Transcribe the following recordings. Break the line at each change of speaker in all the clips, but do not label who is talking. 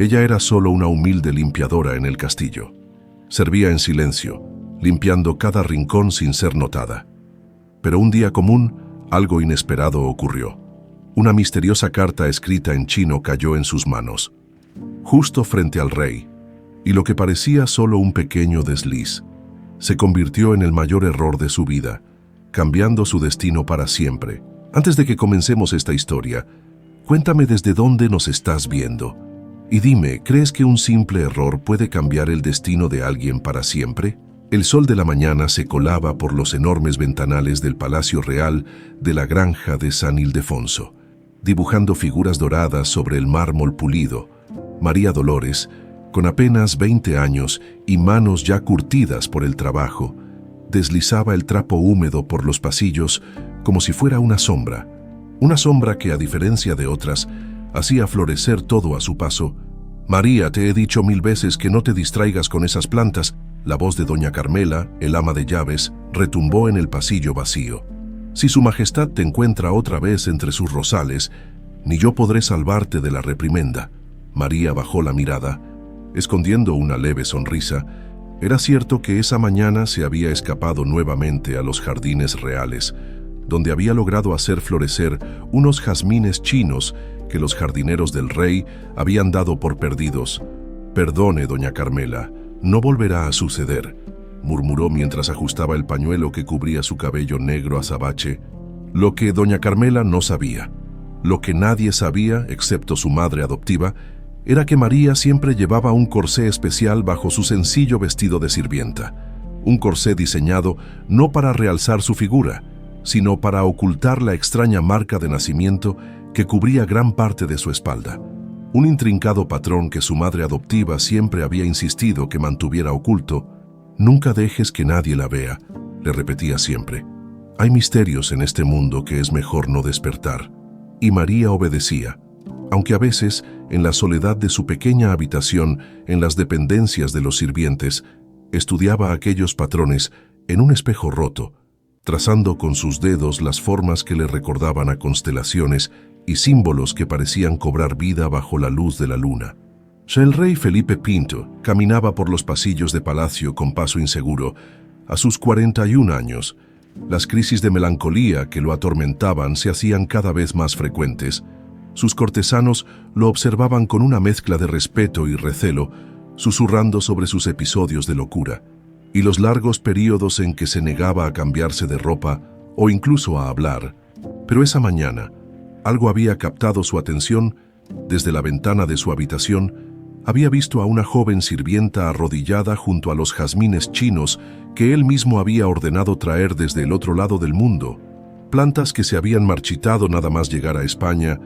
Ella era solo una humilde limpiadora en el castillo. Servía en silencio, limpiando cada rincón sin ser notada. Pero un día común, algo inesperado ocurrió. Una misteriosa carta escrita en chino cayó en sus manos, justo frente al rey, y lo que parecía solo un pequeño desliz se convirtió en el mayor error de su vida, cambiando su destino para siempre. Antes de que comencemos esta historia, cuéntame desde dónde nos estás viendo. Y dime, ¿crees que un simple error puede cambiar el destino de alguien para siempre? El sol de la mañana se colaba por los enormes ventanales del Palacio Real de la Granja de San Ildefonso, dibujando figuras doradas sobre el mármol pulido. María Dolores, con apenas 20 años y manos ya curtidas por el trabajo, deslizaba el trapo húmedo por los pasillos como si fuera una sombra que, a diferencia de otras, hacía florecer todo a su paso. «María, te he dicho 1000 veces que no te distraigas con esas plantas». La voz de doña Carmela, el ama de llaves, retumbó en el pasillo vacío. «Si su majestad te encuentra otra vez entre sus rosales, ni yo podré salvarte de la reprimenda». María bajó la mirada, escondiendo una leve sonrisa. Era cierto que esa mañana se había escapado nuevamente a los jardines reales, donde había logrado hacer florecer unos jazmines chinos que los jardineros del rey habían dado por perdidos. «Perdone, doña Carmela, no volverá a suceder», murmuró mientras ajustaba el pañuelo que cubría su cabello negro azabache. Lo que doña Carmela no sabía, lo que nadie sabía excepto su madre adoptiva, era que María siempre llevaba un corsé especial bajo su sencillo vestido de sirvienta. Un corsé diseñado no para realzar su figura, sino para ocultar la extraña marca de nacimiento que cubría gran parte de su espalda. Un intrincado patrón que su madre adoptiva siempre había insistido que mantuviera oculto. «Nunca dejes que nadie la vea», le repetía siempre. «Hay misterios en este mundo que es mejor no despertar». Y María obedecía, aunque a veces, en la soledad de su pequeña habitación, en las dependencias de los sirvientes, estudiaba aquellos patrones en un espejo roto, trazando con sus dedos las formas que le recordaban a constelaciones y símbolos que parecían cobrar vida bajo la luz de la luna. El rey Felipe V caminaba por los pasillos de palacio con paso inseguro. A sus 41 años, las crisis de melancolía que lo atormentaban se hacían cada vez más frecuentes. Sus cortesanos lo observaban con una mezcla de respeto y recelo, susurrando sobre sus episodios de locura, y los largos períodos en que se negaba a cambiarse de ropa o incluso a hablar. Pero esa mañana, algo había captado su atención. Desde la ventana de su habitación, había visto a una joven sirvienta arrodillada junto a los jazmines chinos que él mismo había ordenado traer desde el otro lado del mundo, plantas que se habían marchitado nada más llegar a España,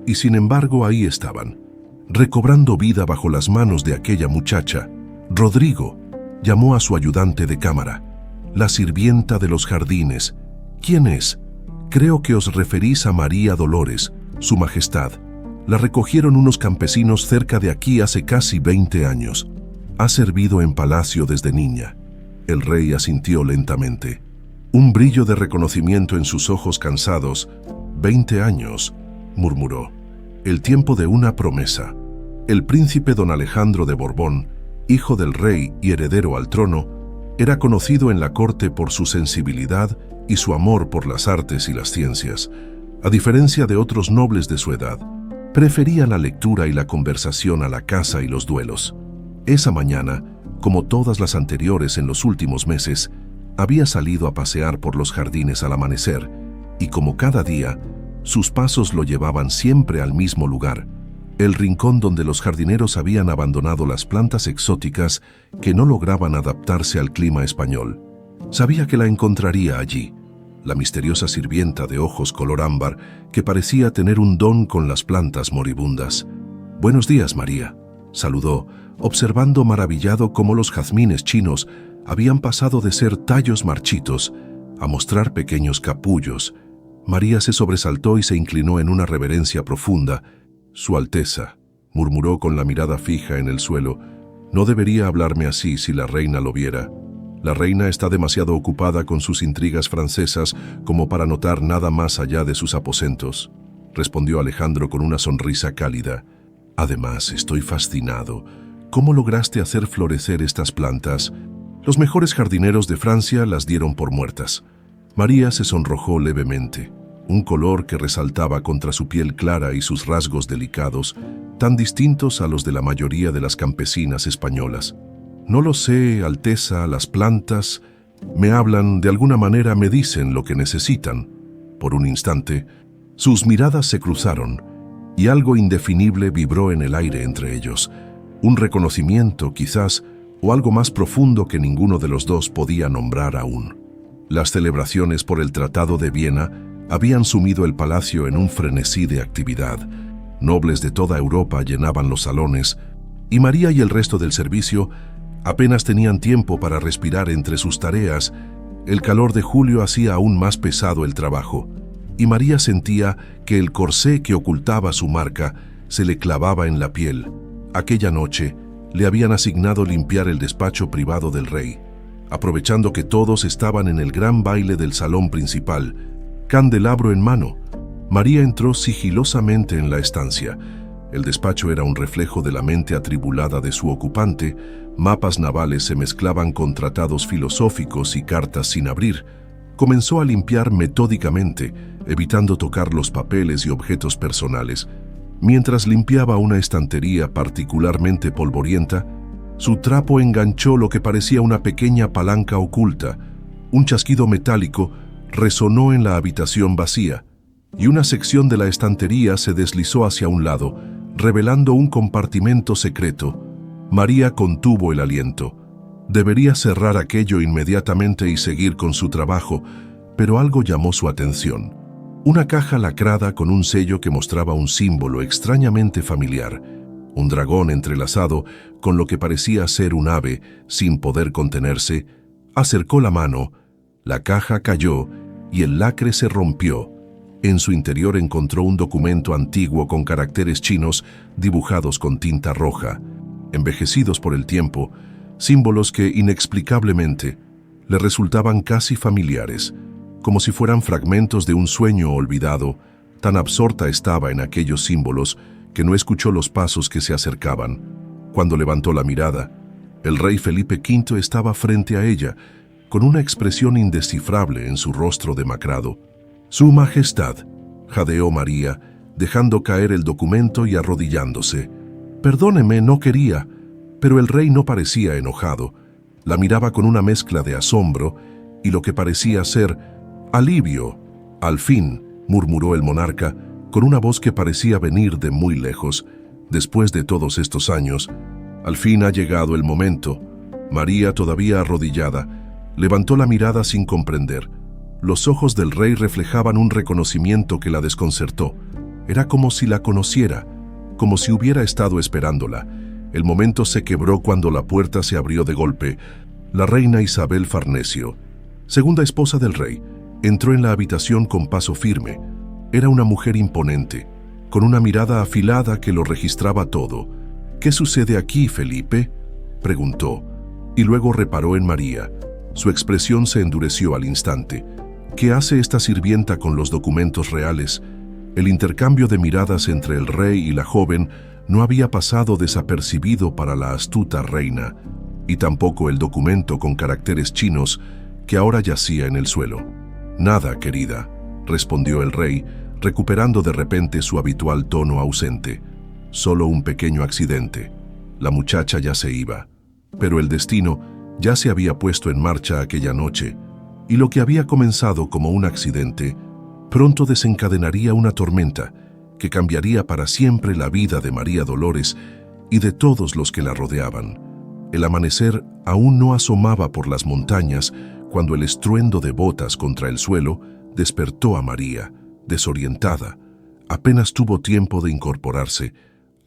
y sin embargo ahí estaban, recobrando vida bajo las manos de aquella muchacha. Rodrigo llamó a su ayudante de cámara. «La sirvienta de los jardines. ¿Quién es?» «Creo que os referís a María Dolores, su majestad. La recogieron unos campesinos cerca de aquí hace casi 20 años. Ha servido en palacio desde niña». El rey asintió lentamente, un brillo de reconocimiento en sus ojos cansados. «20 años», murmuró. «El tiempo de una promesa». El príncipe don Alejandro de Borbón, hijo del rey y heredero al trono, era conocido en la corte por su sensibilidad y su amor por las artes y las ciencias. A diferencia de otros nobles de su edad, prefería la lectura y la conversación a la caza y los duelos. Esa mañana, como todas las anteriores en los últimos meses, había salido a pasear por los jardines al amanecer, y como cada día, sus pasos lo llevaban siempre al mismo lugar, el rincón donde los jardineros habían abandonado las plantas exóticas que no lograban adaptarse al clima español. Sabía que la encontraría allí, la misteriosa sirvienta de ojos color ámbar que parecía tener un don con las plantas moribundas. «Buenos días, María», saludó, observando maravillado cómo los jazmines chinos habían pasado de ser tallos marchitos a mostrar pequeños capullos. María se sobresaltó y se inclinó en una reverencia profunda. «Su Alteza», murmuró con la mirada fija en el suelo, «no debería hablarme así si la reina lo viera. La reina está demasiado ocupada con sus intrigas francesas como para notar nada más allá de sus aposentos», respondió Alejandro con una sonrisa cálida. Además, estoy fascinado. ¿Cómo lograste hacer florecer estas plantas? Los mejores jardineros de Francia las dieron por muertas. María se sonrojó levemente, un color que resaltaba contra su piel clara y sus rasgos delicados, tan distintos a los de la mayoría de las campesinas españolas. No lo sé, Alteza, las plantas me hablan, de alguna manera me dicen lo que necesitan. Por un instante, sus miradas se cruzaron y algo indefinible vibró en el aire entre ellos. Un reconocimiento, quizás, o algo más profundo que ninguno de los dos podía nombrar aún. Las celebraciones por el Tratado de Viena habían sumido el palacio en un frenesí de actividad. Nobles de toda Europa llenaban los salones, y María y el resto del servicio apenas tenían tiempo para respirar entre sus tareas. El calor de julio hacía aún más pesado el trabajo, y María sentía que el corsé que ocultaba su marca se le clavaba en la piel. Aquella noche le habían asignado limpiar el despacho privado del rey. Aprovechando que todos estaban en el gran baile del salón principal, candelabro en mano, María entró sigilosamente en la estancia. El despacho era un reflejo de la mente atribulada de su ocupante. Mapas navales se mezclaban con tratados filosóficos y cartas sin abrir. Comenzó a limpiar metódicamente, evitando tocar los papeles y objetos personales. Mientras limpiaba una estantería particularmente polvorienta, su trapo enganchó lo que parecía una pequeña palanca oculta. Un chasquido metálico resonó en la habitación vacía, y una sección de la estantería se deslizó hacia un lado, revelando un compartimento secreto. María contuvo el aliento. Debería cerrar aquello inmediatamente y seguir con su trabajo, pero algo llamó su atención. Una caja lacrada con un sello que mostraba un símbolo extrañamente familiar, un dragón entrelazado con lo que parecía ser un ave sin poder contenerse. Acercó la mano, la caja cayó y el lacre se rompió. En su interior encontró un documento antiguo con caracteres chinos dibujados con tinta roja, envejecidos por el tiempo, símbolos que inexplicablemente le resultaban casi familiares, como si fueran fragmentos de un sueño olvidado. Tan absorta estaba en aquellos símbolos que no escuchó los pasos que se acercaban. Cuando levantó la mirada, el rey Felipe V estaba frente a ella, con una expresión indescifrable en su rostro demacrado. «Su Majestad», jadeó María, dejando caer el documento y arrodillándose. «Perdóneme, no quería». Pero el rey no parecía enojado. La miraba con una mezcla de asombro y lo que parecía ser alivio. «Al fin», murmuró el monarca, con una voz que parecía venir de muy lejos. «Después de todos estos años, al fin ha llegado el momento». María, todavía arrodillada, levantó la mirada sin comprender. Los ojos del rey reflejaban un reconocimiento que la desconcertó. Era como si la conociera, como si hubiera estado esperándola. El momento se quebró cuando la puerta se abrió de golpe. La reina Isabel Farnesio, segunda esposa del rey, entró en la habitación con paso firme. Era una mujer imponente, con una mirada afilada que lo registraba todo. «¿Qué sucede aquí, Felipe?», preguntó, y luego reparó en María. Su expresión se endureció al instante. «¿Qué hace esta sirvienta con los documentos reales?». El intercambio de miradas entre el rey y la joven no había pasado desapercibido para la astuta reina, y tampoco el documento con caracteres chinos que ahora yacía en el suelo. «Nada, querida», respondió el rey, recuperando de repente su habitual tono ausente. «Solo un pequeño accidente. La muchacha ya se iba». Pero el destino ya se había puesto en marcha aquella noche, y lo que había comenzado como un accidente pronto desencadenaría una tormenta que cambiaría para siempre la vida de María Dolores y de todos los que la rodeaban. El amanecer aún no asomaba por las montañas cuando el estruendo de botas contra el suelo despertó a María, desorientada. Apenas tuvo tiempo de incorporarse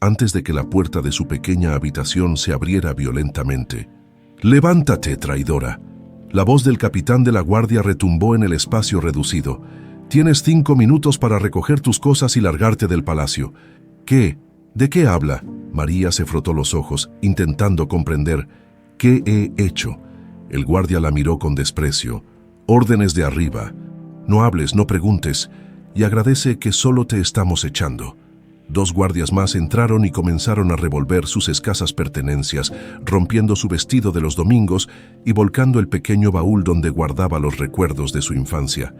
antes de que la puerta de su pequeña habitación se abriera violentamente. «Levántate, traidora». La voz del capitán de la guardia retumbó en el espacio reducido. «Tienes 5 minutos para recoger tus cosas y largarte del palacio». «¿Qué? ¿De qué habla?». María se frotó los ojos, intentando comprender. «¿Qué he hecho?». El guardia la miró con desprecio. «Órdenes de arriba. No hables, no preguntes, y agradece que solo te estamos echando». 2 guardias más entraron y comenzaron a revolver sus escasas pertenencias, rompiendo su vestido de los domingos y volcando el pequeño baúl donde guardaba los recuerdos de su infancia.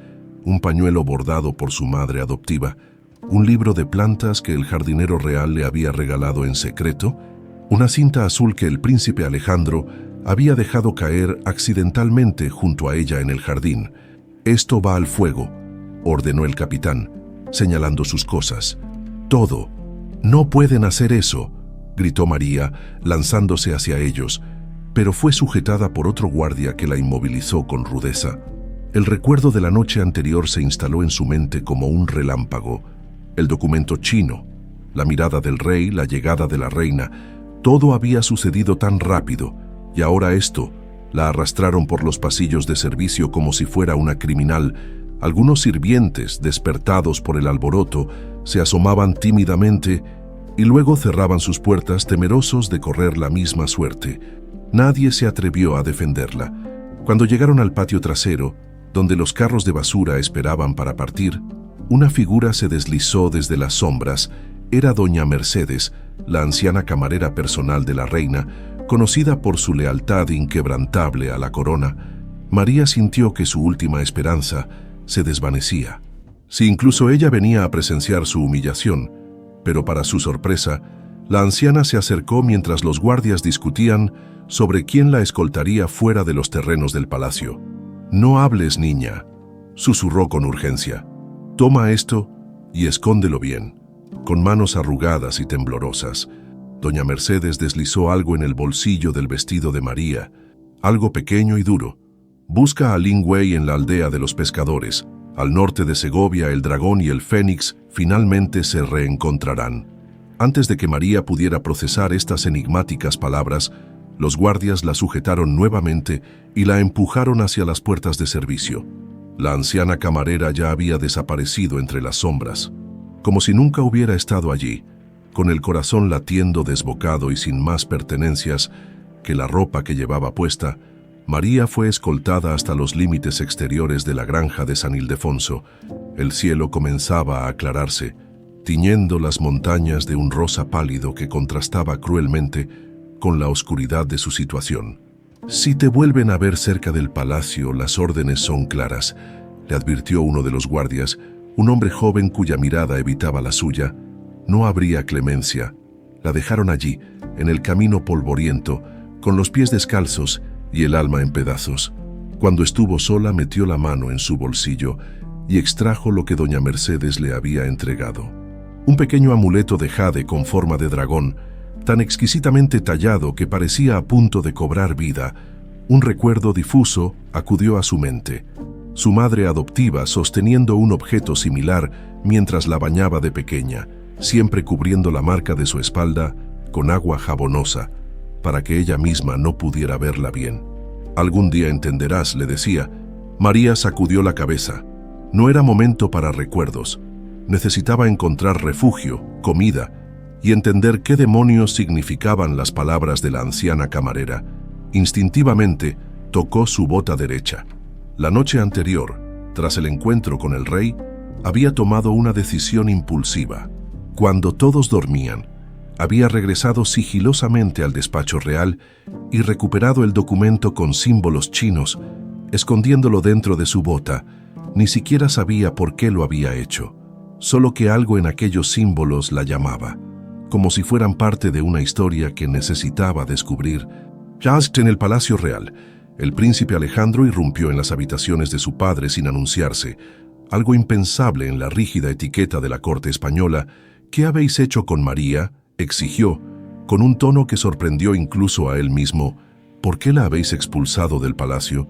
Un pañuelo bordado por su madre adoptiva, un libro de plantas que el jardinero real le había regalado en secreto, una cinta azul que el príncipe Alejandro había dejado caer accidentalmente junto a ella en el jardín. «Esto va al fuego», ordenó el capitán, señalando sus cosas. «Todo. No pueden hacer eso», gritó María, lanzándose hacia ellos, pero fue sujetada por otro guardia que la inmovilizó con rudeza. El recuerdo de la noche anterior se instaló en su mente como un relámpago. El documento chino, la mirada del rey, la llegada de la reina, todo había sucedido tan rápido, y ahora esto, la arrastraron por los pasillos de servicio como si fuera una criminal. Algunos sirvientes, despertados por el alboroto, se asomaban tímidamente y luego cerraban sus puertas temerosos de correr la misma suerte. Nadie se atrevió a defenderla. Cuando llegaron al patio trasero, donde los carros de basura esperaban para partir, una figura se deslizó desde las sombras. Era doña Mercedes, la anciana camarera personal de la reina, conocida por su lealtad inquebrantable a la corona. María sintió que su última esperanza se desvanecía. Si incluso ella venía a presenciar su humillación, pero para su sorpresa, la anciana se acercó mientras los guardias discutían sobre quién la escoltaría fuera de los terrenos del palacio. «No hables, niña», susurró con urgencia. «Toma esto y escóndelo bien». Con manos arrugadas y temblorosas, doña Mercedes deslizó algo en el bolsillo del vestido de María, algo pequeño y duro. «Busca a Lin Wei en la aldea de los pescadores. Al norte de Segovia, el dragón y el fénix finalmente se reencontrarán». Antes de que María pudiera procesar estas enigmáticas palabras, los guardias la sujetaron nuevamente y la empujaron hacia las puertas de servicio. La anciana camarera ya había desaparecido entre las sombras, como si nunca hubiera estado allí, con el corazón latiendo desbocado y sin más pertenencias que la ropa que llevaba puesta. María fue escoltada hasta los límites exteriores de la granja de San Ildefonso. El cielo comenzaba a aclararse, tiñendo las montañas de un rosa pálido que contrastaba cruelmente con la oscuridad de su situación. «Si te vuelven a ver cerca del palacio, las órdenes son claras», le advirtió uno de los guardias, un hombre joven cuya mirada evitaba la suya. No habría clemencia. La dejaron allí, en el camino polvoriento, con los pies descalzos y el alma en pedazos. Cuando estuvo sola, metió la mano en su bolsillo y extrajo lo que doña Mercedes le había entregado. Un pequeño amuleto de jade con forma de dragón, tan exquisitamente tallado que parecía a punto de cobrar vida. Un recuerdo difuso acudió a su mente. Su madre adoptiva sosteniendo un objeto similar mientras la bañaba de pequeña, siempre cubriendo la marca de su espalda con agua jabonosa, para que ella misma no pudiera verla bien. «Algún día entenderás», le decía. María sacudió la cabeza. No era momento para recuerdos. Necesitaba encontrar refugio, comida, y entender qué demonios significaban las palabras de la anciana camarera. Instintivamente, tocó su bota derecha. La noche anterior, tras el encuentro con el rey, había tomado una decisión impulsiva. Cuando todos dormían, había regresado sigilosamente al despacho real y recuperado el documento con símbolos chinos, escondiéndolo dentro de su bota. Ni siquiera sabía por qué lo había hecho, solo que algo en aquellos símbolos la llamaba, como si fueran parte de una historia que necesitaba descubrir. Ya en el Palacio Real, el príncipe Alejandro irrumpió en las habitaciones de su padre sin anunciarse, algo impensable en la rígida etiqueta de la corte española. «¿Qué habéis hecho con María?», exigió, con un tono que sorprendió incluso a él mismo. «¿Por qué la habéis expulsado del palacio?».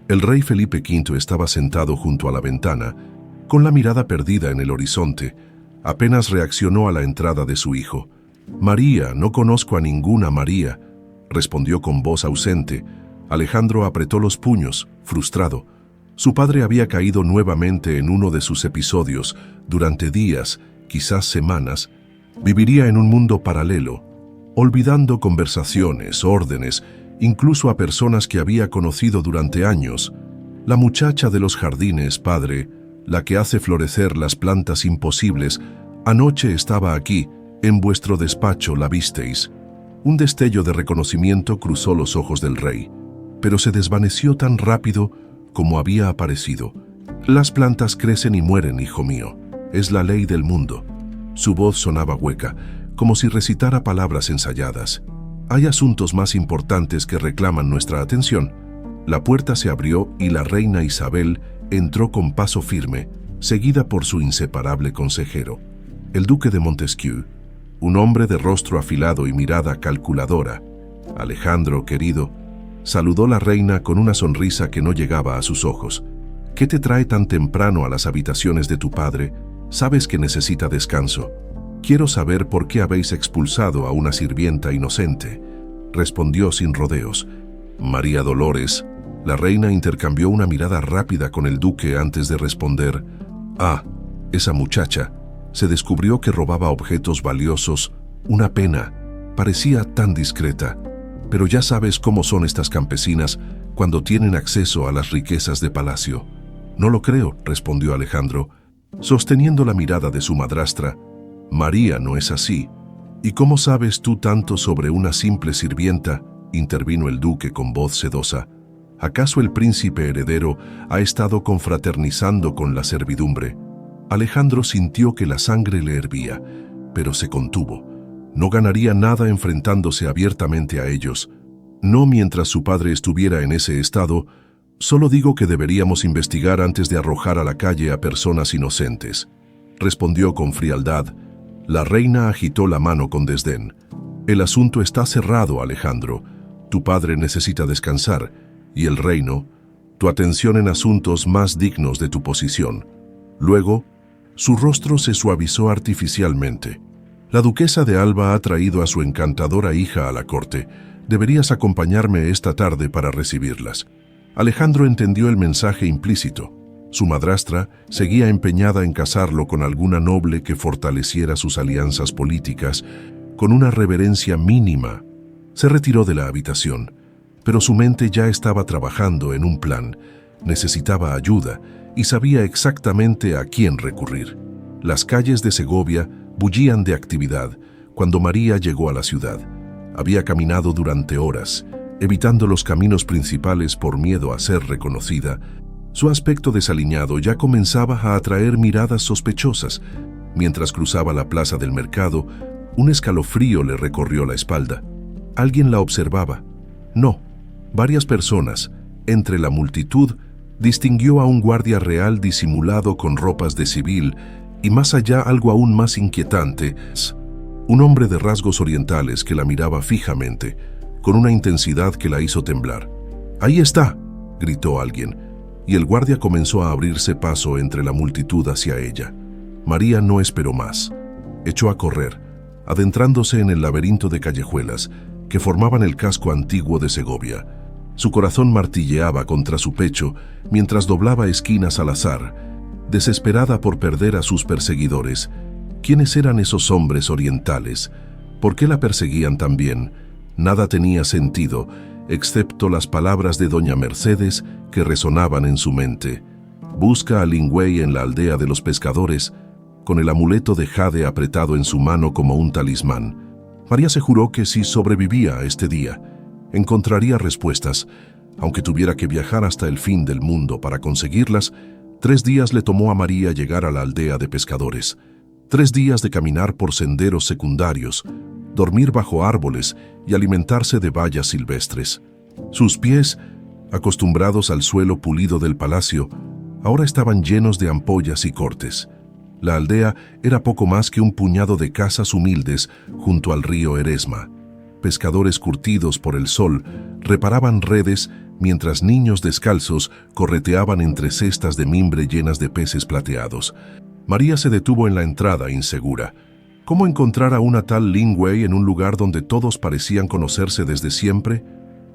El rey Felipe V estaba sentado junto a la ventana, con la mirada perdida en el horizonte. Apenas reaccionó a la entrada de su hijo. «María, no conozco a ninguna María», respondió con voz ausente. Alejandro apretó los puños, frustrado. Su padre había caído nuevamente en uno de sus episodios. Durante días, quizás semanas, viviría en un mundo paralelo, olvidando conversaciones, órdenes, incluso a personas que había conocido durante años. «La muchacha de los jardines, padre, la que hace florecer las plantas imposibles, Anoche estaba aquí, en vuestro despacho la visteis. Un destello de reconocimiento cruzó los ojos del rey, pero se desvaneció tan rápido como había aparecido. Las plantas crecen y mueren, hijo mío. Es la ley del mundo. Su voz sonaba hueca, como si recitara palabras ensayadas. Hay asuntos más importantes que reclaman nuestra atención. La puerta se abrió y la reina Isabel entró con paso firme, seguida por su inseparable consejero, el duque de Montesquieu, un hombre de rostro afilado y mirada calculadora. Alejandro, querido, saludó la reina con una sonrisa que no llegaba a sus ojos. ¿Qué te trae tan temprano a las habitaciones de tu padre? Sabes que necesita descanso. Quiero saber por qué habéis expulsado a una sirvienta inocente, respondió sin rodeos. María Dolores. La reina intercambió una mirada rápida con el duque antes de responder. Ah, esa muchacha. Se descubrió que robaba objetos valiosos. Una pena. Parecía tan discreta. Pero ya sabes cómo son estas campesinas cuando tienen acceso a las riquezas de palacio. No lo creo, respondió Alejandro, sosteniendo la mirada de su madrastra. María no es así. ¿Y cómo sabes tú tanto sobre una simple sirvienta?, intervino el duque con voz sedosa. ¿Acaso el príncipe heredero ha estado confraternizando con la servidumbre? Alejandro sintió que la sangre le hervía, pero se contuvo. No ganaría nada enfrentándose abiertamente a ellos. No mientras su padre estuviera en ese estado. Solo digo que deberíamos investigar antes de arrojar a la calle a personas inocentes, respondió con frialdad. La reina agitó la mano con desdén. El asunto está cerrado, Alejandro. Tu padre necesita descansar, y el reino, tu atención en asuntos más dignos de tu posición. Luego, su rostro se suavizó artificialmente. La duquesa de Alba ha traído a su encantadora hija a la corte. Deberías acompañarme esta tarde para recibirlas. Alejandro entendió el mensaje implícito. Su madrastra seguía empeñada en casarlo con alguna noble que fortaleciera sus alianzas políticas. Con una reverencia mínima, se retiró de la habitación, pero su mente ya estaba trabajando en un plan. Necesitaba ayuda y sabía exactamente a quién recurrir. Las calles de Segovia bullían de actividad cuando María llegó a la ciudad. Había caminado durante horas, evitando los caminos principales por miedo a ser reconocida. Su aspecto desaliñado ya comenzaba a atraer miradas sospechosas. Mientras cruzaba la plaza del mercado, un escalofrío le recorrió la espalda. ¿Alguien la observaba? No. Varias personas. Entre la multitud, distinguió a un guardia real disimulado con ropas de civil y más allá algo aún más inquietante, un hombre de rasgos orientales que la miraba fijamente, con una intensidad que la hizo temblar. «¡Ahí está!», gritó alguien, y el guardia comenzó a abrirse paso entre la multitud hacia ella. María no esperó más. Echó a correr, adentrándose en el laberinto de callejuelas que formaban el casco antiguo de Segovia. Su corazón martilleaba contra su pecho mientras doblaba esquinas al azar, desesperada por perder a sus perseguidores. ¿Quiénes eran esos hombres orientales? ¿Por qué la perseguían tan bien? Nada tenía sentido, excepto las palabras de doña Mercedes que resonaban en su mente. Busca a Lingüey en la aldea de los pescadores, con el amuleto de jade apretado en su mano como un talismán. María se juró que si sobrevivía a este día, encontraría respuestas, aunque tuviera que viajar hasta el fin del mundo para conseguirlas. 3 días le tomó a María llegar a la aldea de pescadores. 3 días de caminar por senderos secundarios, dormir bajo árboles y alimentarse de bayas silvestres. Sus pies, acostumbrados al suelo pulido del palacio, ahora estaban llenos de ampollas y cortes. La aldea era poco más que un puñado de casas humildes junto al río Eresma. Pescadores curtidos por el sol reparaban redes mientras niños descalzos correteaban entre cestas de mimbre llenas de peces plateados. María se detuvo en la entrada, insegura. ¿Cómo encontrar a una tal Lingüey en un lugar donde todos parecían conocerse desde siempre?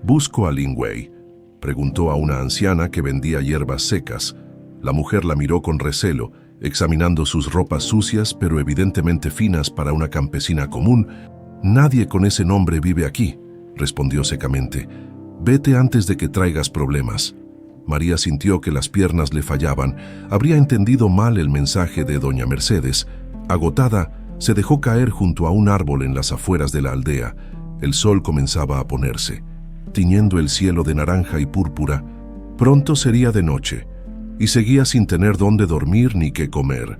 «Busco a Lingüey», preguntó a una anciana que vendía hierbas secas. La mujer la miró con recelo, examinando sus ropas sucias pero evidentemente finas para una campesina común. «Nadie con ese nombre vive aquí», respondió secamente. «Vete antes de que traigas problemas». María sintió que las piernas le fallaban. Habría entendido mal el mensaje de doña Mercedes. Agotada, se dejó caer junto a un árbol en las afueras de la aldea. El sol comenzaba a ponerse, tiñendo el cielo de naranja y púrpura. Pronto sería de noche, y seguía sin tener dónde dormir ni qué comer.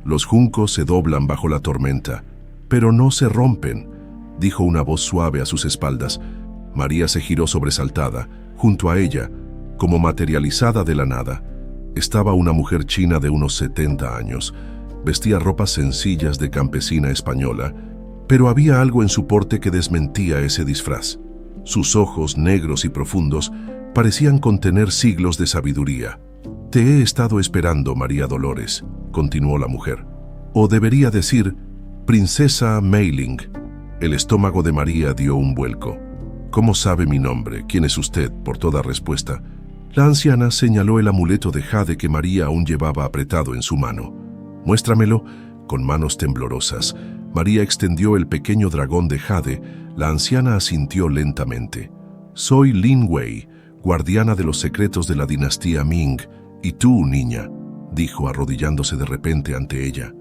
Los juncos se doblan bajo la tormenta, pero no se rompen, dijo una voz suave a sus espaldas. María se giró sobresaltada. Junto a ella, como materializada de la nada, estaba una mujer china de unos 70 años. Vestía ropas sencillas de campesina española, pero había algo en su porte que desmentía ese disfraz. Sus ojos, negros y profundos, parecían contener siglos de sabiduría. «Te he estado esperando, María Dolores», continuó la mujer. «O debería decir, Princesa Mei Ling». El estómago de María dio un vuelco. «¿Cómo sabe mi nombre? ¿Quién es usted?», por toda respuesta. La anciana señaló el amuleto de jade que María aún llevaba apretado en su mano. «Muéstramelo». Con manos temblorosas, María extendió el pequeño dragón de jade. La anciana asintió lentamente. «Soy Lin Wei, guardiana de los secretos de la dinastía Ming, y tú, niña», dijo arrodillándose de repente ante ella.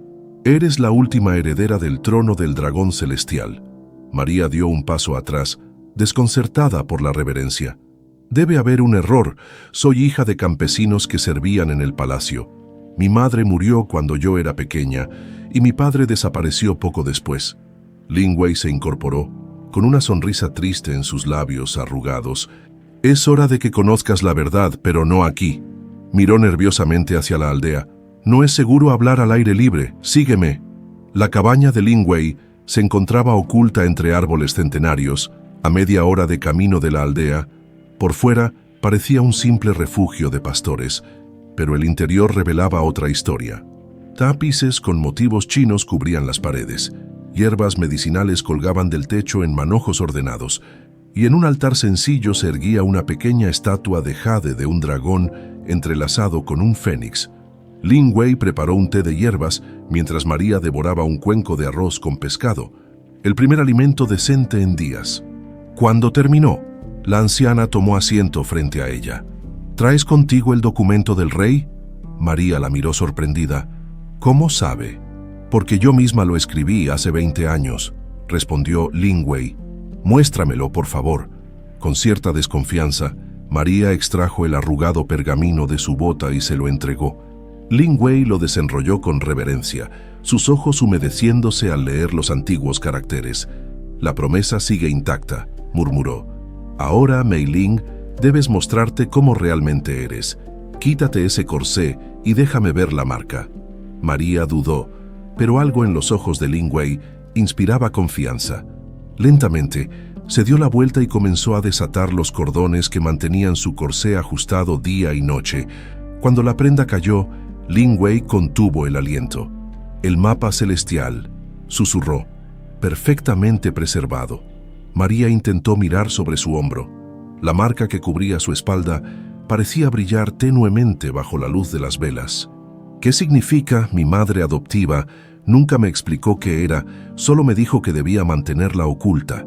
«Eres la última heredera del trono del dragón celestial». María dio un paso atrás, desconcertada por la reverencia. «Debe haber un error. Soy hija de campesinos que servían en el palacio. Mi madre murió cuando yo era pequeña y mi padre desapareció poco después». Lin Wei se incorporó, con una sonrisa triste en sus labios arrugados. «Es hora de que conozcas la verdad, pero no aquí». Miró nerviosamente hacia la aldea. «No es seguro hablar al aire libre. Sígueme». La cabaña de Lin Wei se encontraba oculta entre árboles centenarios, a media hora de camino de la aldea. Por fuera parecía un simple refugio de pastores, pero el interior revelaba otra historia. Tapices con motivos chinos cubrían las paredes, hierbas medicinales colgaban del techo en manojos ordenados, y en un altar sencillo se erguía una pequeña estatua de jade de un dragón entrelazado con un fénix. Lin Wei preparó un té de hierbas mientras María devoraba un cuenco de arroz con pescado, el primer alimento decente en días. Cuando terminó, la anciana tomó asiento frente a ella. «¿Traes contigo el documento del rey?». María la miró sorprendida. «¿Cómo sabe?». «Porque yo misma lo escribí hace 20 años», respondió Lin Wei. «Muéstramelo, por favor». Con cierta desconfianza, María extrajo el arrugado pergamino de su bota y se lo entregó. Lin Wei lo desenrolló con reverencia, sus ojos humedeciéndose al leer los antiguos caracteres. «La promesa sigue intacta», murmuró. «Ahora, Mei Ling, debes mostrarte cómo realmente eres. Quítate ese corsé y déjame ver la marca». María dudó, pero algo en los ojos de Lin Wei inspiraba confianza. Lentamente, se dio la vuelta y comenzó a desatar los cordones que mantenían su corsé ajustado día y noche. Cuando la prenda cayó, Lin Wei contuvo el aliento. «El mapa celestial», susurró, «perfectamente preservado». María intentó mirar sobre su hombro. La marca que cubría su espalda parecía brillar tenuemente bajo la luz de las velas. «¿Qué significa? Mi madre adoptiva nunca me explicó qué era, solo me dijo que debía mantenerla oculta».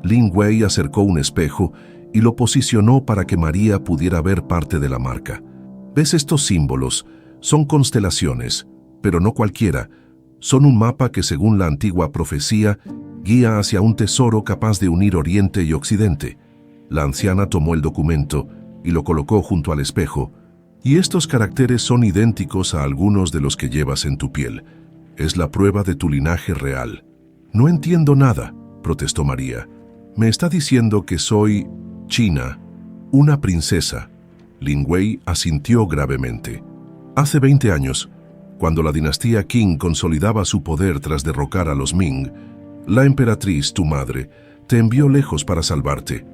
Lin Wei acercó un espejo y lo posicionó para que María pudiera ver parte de la marca. «¿Ves estos símbolos? Son constelaciones, pero no cualquiera. Son un mapa que, según la antigua profecía, guía hacia un tesoro capaz de unir Oriente y Occidente». La anciana tomó el documento y lo colocó junto al espejo. «Y estos caracteres son idénticos a algunos de los que llevas en tu piel. Es la prueba de tu linaje real». «No entiendo nada», protestó María. «Me está diciendo que soy china, una princesa». Lin Wei asintió gravemente. «Hace 20 años, cuando la dinastía Qing consolidaba su poder tras derrocar a los Ming, la emperatriz, tu madre, te envió lejos para salvarte.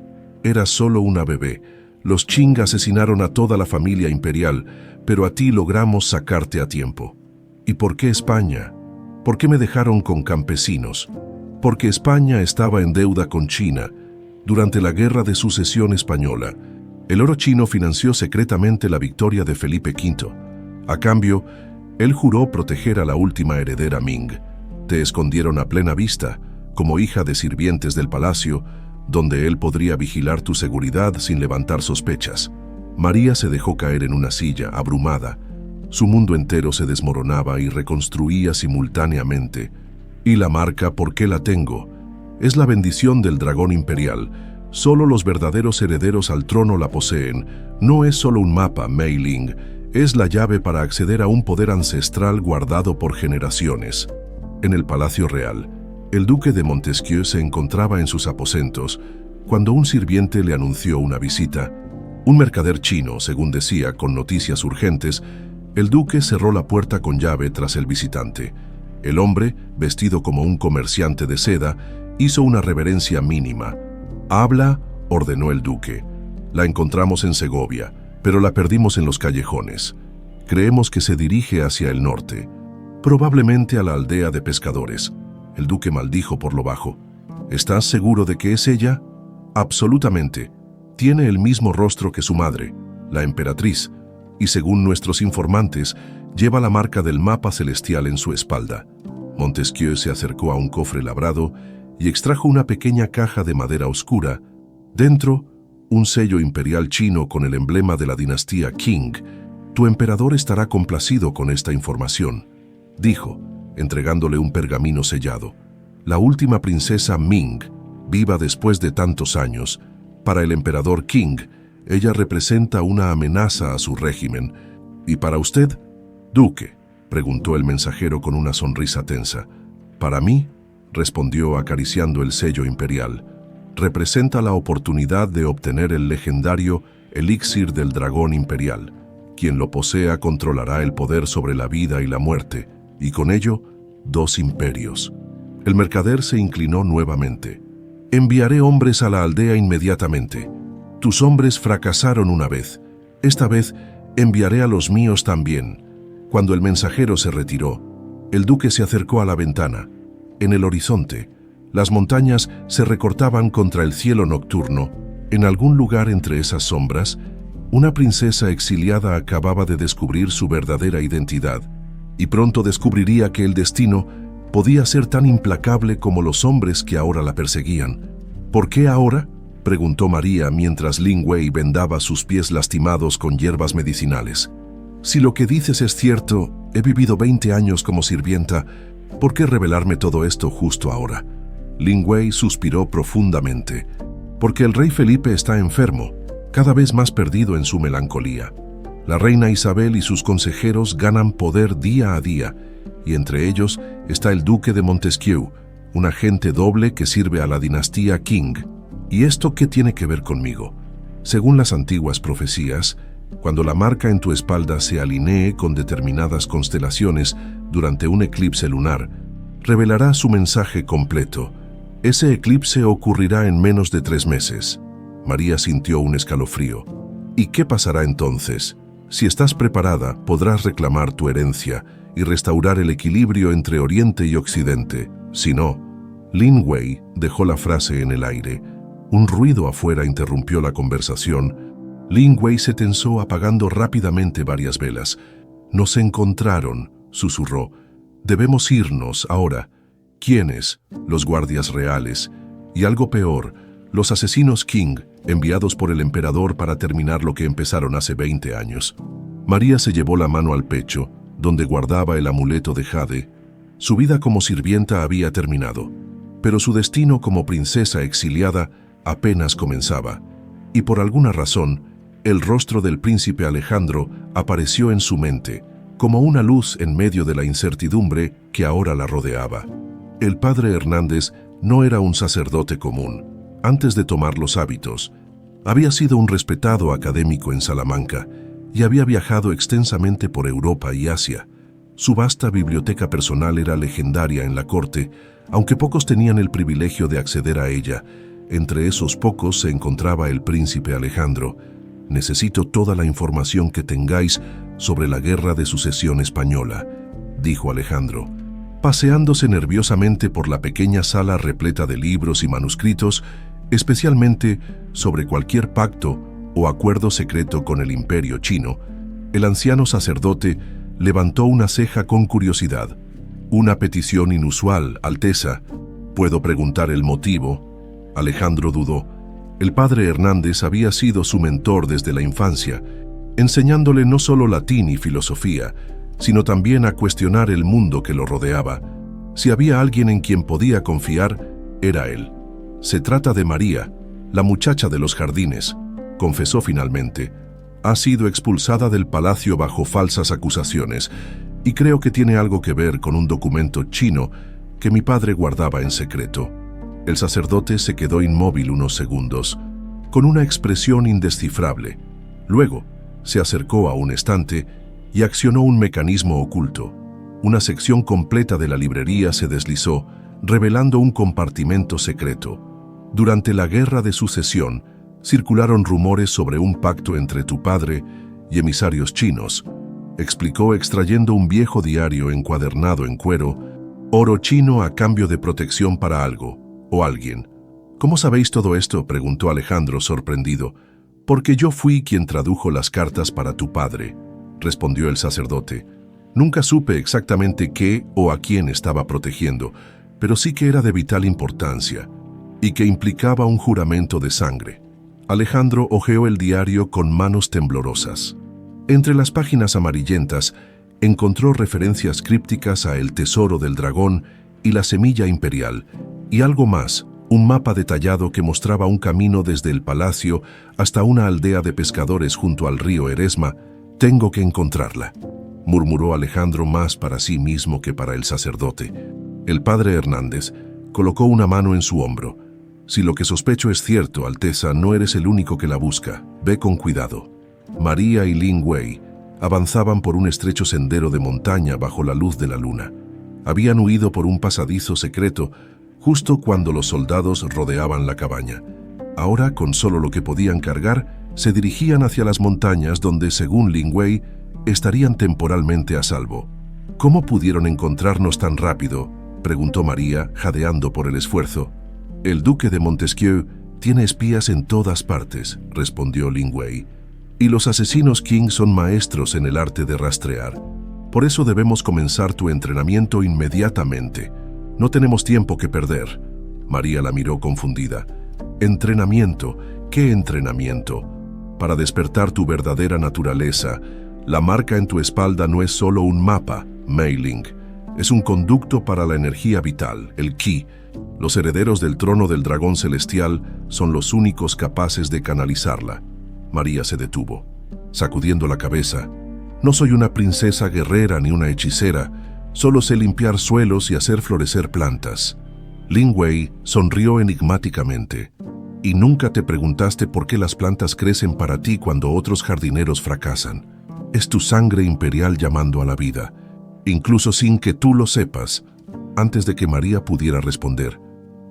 Eras solo una bebé. Los Qing asesinaron a toda la familia imperial, pero a ti logramos sacarte a tiempo». «¿Y por qué España? ¿Por qué me dejaron con campesinos?». «Porque España estaba en deuda con China. Durante la Guerra de Sucesión Española, el oro chino financió secretamente la victoria de Felipe V. A cambio, él juró proteger a la última heredera Ming. Te escondieron a plena vista, como hija de sirvientes del palacio, donde él podría vigilar tu seguridad sin levantar sospechas». María se dejó caer en una silla, abrumada. Su mundo entero se desmoronaba y reconstruía simultáneamente. Y la marca, ¿por qué la tengo? Es la bendición del dragón imperial. Solo los verdaderos herederos al trono la poseen. No es solo un mapa, Mei Ling. Es la llave para acceder a un poder ancestral guardado por generaciones. En el Palacio Real, el duque de Montesquieu se encontraba en sus aposentos cuando un sirviente le anunció una visita. Un mercader chino, según decía, con noticias urgentes. El duque cerró la puerta con llave tras el visitante. El hombre, vestido como un comerciante de seda, hizo una reverencia mínima. «Habla», ordenó el duque. «La encontramos en Segovia, pero la perdimos en los callejones. Creemos que se dirige hacia el norte, probablemente a la aldea de pescadores». El duque maldijo por lo bajo. «¿Estás seguro de que es ella?» «Absolutamente. Tiene el mismo rostro que su madre, la emperatriz, y según nuestros informantes, lleva la marca del mapa celestial en su espalda». Montesquieu se acercó a un cofre labrado y extrajo una pequeña caja de madera oscura. Dentro, un sello imperial chino con el emblema de la dinastía Qing. «Tu emperador estará complacido con esta información», dijo, entregándole un pergamino sellado. «La última princesa Ming, viva después de tantos años. Para el emperador Qing, ella representa una amenaza a su régimen. ¿Y para usted, duque?», preguntó el mensajero con una sonrisa tensa. «Para mí», respondió acariciando el sello imperial, «representa la oportunidad de obtener el legendario elixir del dragón imperial. Quien lo posea controlará el poder sobre la vida y la muerte, y con ello, 2 imperios». El mercader se inclinó nuevamente. «Enviaré hombres a la aldea inmediatamente. Tus hombres fracasaron una vez. Esta vez enviaré a los míos también». Cuando el mensajero se retiró, el duque se acercó a la ventana. En el horizonte, las montañas se recortaban contra el cielo nocturno. En algún lugar entre esas sombras, una princesa exiliada acababa de descubrir su verdadera identidad, y pronto descubriría que el destino podía ser tan implacable como los hombres que ahora la perseguían. «¿Por qué ahora?», preguntó María mientras Lin Wei vendaba sus pies lastimados con hierbas medicinales. «Si lo que dices es cierto, he vivido 20 años como sirvienta. ¿Por qué revelarme todo esto justo ahora?». Lin Wei suspiró profundamente. «Porque el rey Felipe está enfermo, cada vez más perdido en su melancolía. La reina Isabel y sus consejeros ganan poder día a día, y entre ellos está el duque de Montesquieu, un agente doble que sirve a la dinastía Qing. ¿Y esto qué tiene que ver conmigo? Según las antiguas profecías, cuando la marca en tu espalda se alinee con determinadas constelaciones durante un eclipse lunar, revelará su mensaje completo. Ese eclipse ocurrirá en menos de 3 meses». María sintió un escalofrío. «¿Y qué pasará entonces? Si estás preparada, podrás reclamar tu herencia y restaurar el equilibrio entre Oriente y Occidente. Si no…». Lin Wei dejó la frase en el aire. Un ruido afuera interrumpió la conversación. Lin Wei se tensó apagando rápidamente varias velas. «Nos encontraron», susurró. «Debemos irnos ahora». «¿Quiénes?». «Los guardias reales. Y algo peor, los asesinos Qing, enviados por el emperador para terminar lo que empezaron hace 20 años». María se llevó la mano al pecho, donde guardaba el amuleto de jade. Su vida como sirvienta había terminado, pero su destino como princesa exiliada apenas comenzaba. Y por alguna razón, el rostro del príncipe Alejandro apareció en su mente, como una luz en medio de la incertidumbre que ahora la rodeaba. El padre Hernández no era un sacerdote común. Antes de tomar los hábitos, había sido un respetado académico en Salamanca y había viajado extensamente por Europa y Asia. Su vasta biblioteca personal era legendaria en la corte, aunque pocos tenían el privilegio de acceder a ella. Entre esos pocos se encontraba el príncipe Alejandro. «Necesito toda la información que tengáis sobre la Guerra de Sucesión Española», dijo Alejandro. Paseándose nerviosamente por la pequeña sala repleta de libros y manuscritos, especialmente sobre cualquier pacto o acuerdo secreto con el imperio chino, el anciano sacerdote levantó una ceja con curiosidad. «Una petición inusual, Alteza. ¿Puedo preguntar el motivo?». Alejandro dudó. El padre Hernández había sido su mentor desde la infancia. enseñándole no solo latín y filosofía, sino también a cuestionar el mundo que lo rodeaba. Si había alguien en quien podía confiar, era él. Se trata de María, la muchacha de los jardines, confesó finalmente. Ha sido expulsada del palacio bajo falsas acusaciones, y creo que tiene algo que ver con un documento chino que mi padre guardaba en secreto. El sacerdote se quedó inmóvil unos segundos, con una expresión indescifrable. Luego, se acercó a un estante y accionó un mecanismo oculto. Una sección completa de la librería se deslizó, revelando un compartimento secreto. Durante la Guerra de Sucesión, circularon rumores sobre un pacto entre tu padre y emisarios chinos, explicó extrayendo un viejo diario encuadernado en cuero, oro chino a cambio de protección para algo o alguien. ¿Cómo sabéis todo esto?, preguntó Alejandro sorprendido. Porque yo fui quien tradujo las cartas para tu padre, respondió el sacerdote. Nunca supe exactamente qué o a quién estaba protegiendo, pero sí que era de vital importancia y que implicaba un juramento de sangre. Alejandro hojeó el diario con manos temblorosas. Entre las páginas amarillentas encontró referencias crípticas a el tesoro del dragón y la semilla imperial, y algo más, un mapa detallado que mostraba un camino desde el palacio hasta una aldea de pescadores junto al río Eresma. Tengo que encontrarla, murmuró Alejandro más para sí mismo que para el sacerdote. El padre Hernández colocó una mano en su hombro. Si lo que sospecho es cierto, Alteza, no eres el único que la busca. Ve con cuidado. María y Lin Wei avanzaban por un estrecho sendero de montaña bajo la luz de la luna. Habían huido por un pasadizo secreto justo cuando los soldados rodeaban la cabaña. Ahora, con solo lo que podían cargar, se dirigían hacia las montañas donde, según Lin Wei, estarían temporalmente a salvo. ¿Cómo pudieron encontrarnos tan rápido?, preguntó María, jadeando por el esfuerzo. El duque de Montesquieu tiene espías en todas partes, respondió Lin Wei, y los asesinos Qing son maestros en el arte de rastrear. Por eso debemos comenzar tu entrenamiento inmediatamente. No tenemos tiempo que perder. María la miró confundida. ¿Entrenamiento? ¿Qué entrenamiento? Para despertar tu verdadera naturaleza. La marca en tu espalda no es solo un mapa, Mei Ling. Es un conducto para la energía vital, el Qi. Los herederos del trono del dragón celestial son los únicos capaces de canalizarla. María se detuvo, sacudiendo la cabeza. No soy una princesa guerrera ni una hechicera. Solo sé limpiar suelos y hacer florecer plantas. Lin Wei sonrió enigmáticamente. ¿Y nunca te preguntaste por qué las plantas crecen para ti cuando otros jardineros fracasan? Es tu sangre imperial llamando a la vida, incluso sin que tú lo sepas. Antes de que María pudiera responder,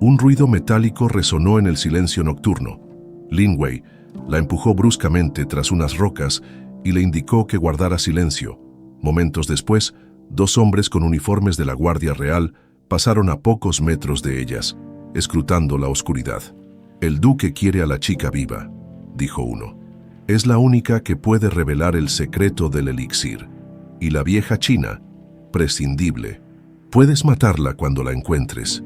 un ruido metálico resonó en el silencio nocturno. Lin Wei la empujó bruscamente tras unas rocas y le indicó que guardara silencio. Momentos después, dos hombres con uniformes de la Guardia Real pasaron a pocos metros de ellas, escrutando la oscuridad. El duque quiere a la chica viva, dijo uno. Es la única que puede revelar el secreto del elixir. Y la vieja china, prescindible. Puedes matarla cuando la encuentres.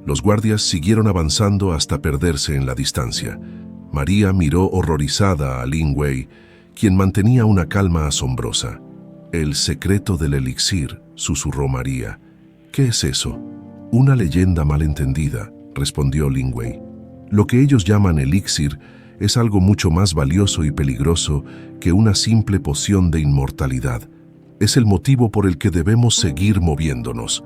Los guardias siguieron avanzando hasta perderse en la distancia. María miró horrorizada a Lin Wei, quien mantenía una calma asombrosa. El secreto del elixir, susurró María. ¿Qué es eso? Una leyenda malentendida, respondió Lin Wei. Lo que ellos llaman elixir es algo mucho más valioso y peligroso que una simple poción de inmortalidad. Es el motivo por el que debemos seguir moviéndonos.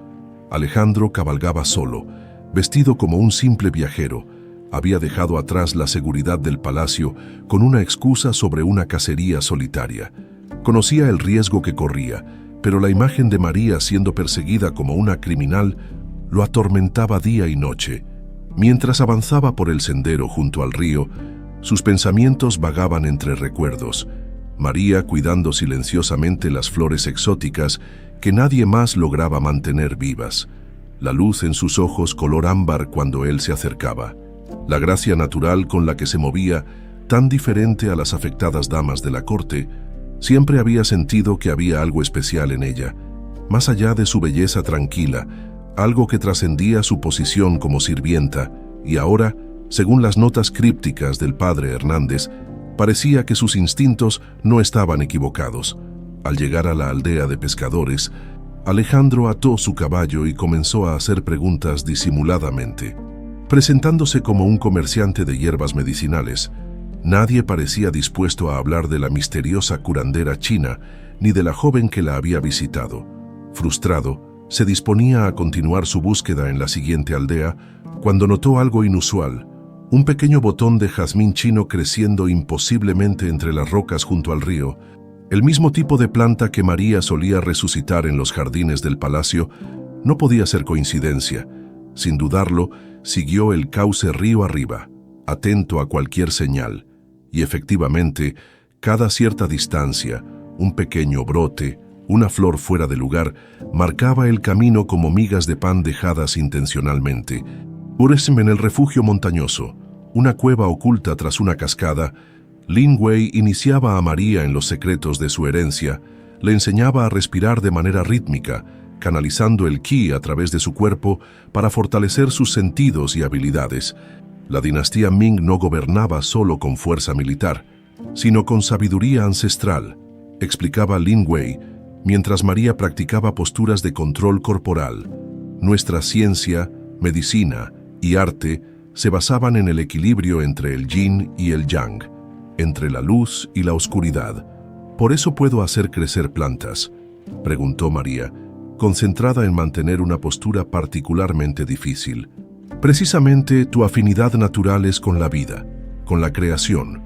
Alejandro cabalgaba solo, vestido como un simple viajero. Había dejado atrás la seguridad del palacio con una excusa sobre una cacería solitaria. Conocía el riesgo que corría, pero la imagen de María siendo perseguida como una criminal lo atormentaba día y noche. Mientras avanzaba por el sendero junto al río, sus pensamientos vagaban entre recuerdos. María cuidando silenciosamente las flores exóticas que nadie más lograba mantener vivas. La luz en sus ojos color ámbar cuando él se acercaba. La gracia natural con la que se movía, tan diferente a las afectadas damas de la corte, siempre había sentido que había algo especial en ella, más allá de su belleza tranquila, algo que trascendía su posición como sirvienta, y ahora, según las notas crípticas del padre Hernández, Parecía que sus instintos no estaban equivocados. Al llegar a la aldea de pescadores, Alejandro ató su caballo y comenzó a hacer preguntas disimuladamente. Presentándose como un comerciante de hierbas medicinales, nadie parecía dispuesto a hablar de la misteriosa curandera china ni de la joven que la había visitado. Frustrado, se disponía a continuar su búsqueda en la siguiente aldea cuando notó algo inusual: un pequeño botón de jazmín chino creciendo imposiblemente entre las rocas junto al río, el mismo tipo de planta que María solía resucitar en los jardines del palacio. No podía ser coincidencia. Sin dudarlo, siguió el cauce río arriba, atento a cualquier señal, y efectivamente, cada cierta distancia, un pequeño brote, una flor fuera de lugar, marcaba el camino como migas de pan dejadas intencionalmente. En el refugio montañoso, una cueva oculta tras una cascada, Lin Wei iniciaba a María en los secretos de su herencia, le enseñaba a respirar de manera rítmica, canalizando el ki a través de su cuerpo para fortalecer sus sentidos y habilidades. La dinastía Ming no gobernaba solo con fuerza militar, sino con sabiduría ancestral, explicaba Lin Wei, mientras María practicaba posturas de control corporal. Nuestra ciencia, medicina y arte se basaban en el equilibrio entre el yin y el yang, entre la luz y la oscuridad. ¿Por eso puedo hacer crecer plantas?, preguntó María, concentrada en mantener una postura particularmente difícil. Precisamente tu afinidad natural es con la vida, con la creación.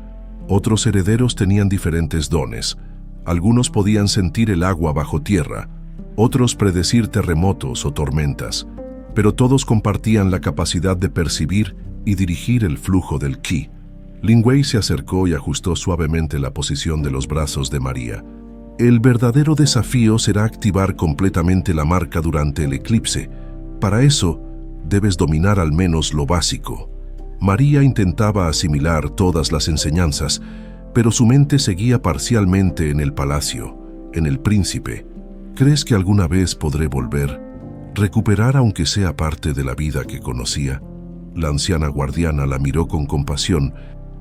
Otros herederos tenían diferentes dones. Algunos podían sentir el agua bajo tierra, otros predecir terremotos o tormentas, pero todos compartían la capacidad de percibir y dirigir el flujo del ki. Lin Wei se acercó y ajustó suavemente la posición de los brazos de María. El verdadero desafío será activar completamente la marca durante el eclipse. Para eso, debes dominar al menos lo básico. María intentaba asimilar todas las enseñanzas, pero su mente seguía parcialmente en el palacio, en el príncipe. ¿Crees que alguna vez podré volver? ¿Recuperar aunque sea parte de la vida que conocía? La anciana guardiana la miró con compasión.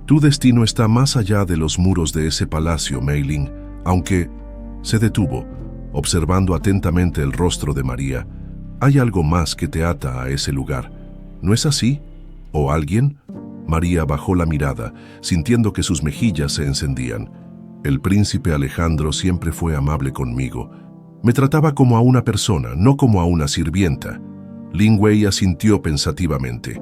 Tu destino está más allá de los muros de ese palacio, Mei Ling, aunque... Se detuvo, observando atentamente el rostro de María. Hay algo más que te ata a ese lugar, ¿no es así? ¿O alguien? María bajó la mirada, sintiendo que sus mejillas se encendían. El príncipe Alejandro siempre fue amable conmigo. Me trataba como a una persona, no como a una sirvienta. Lin Wei asintió pensativamente.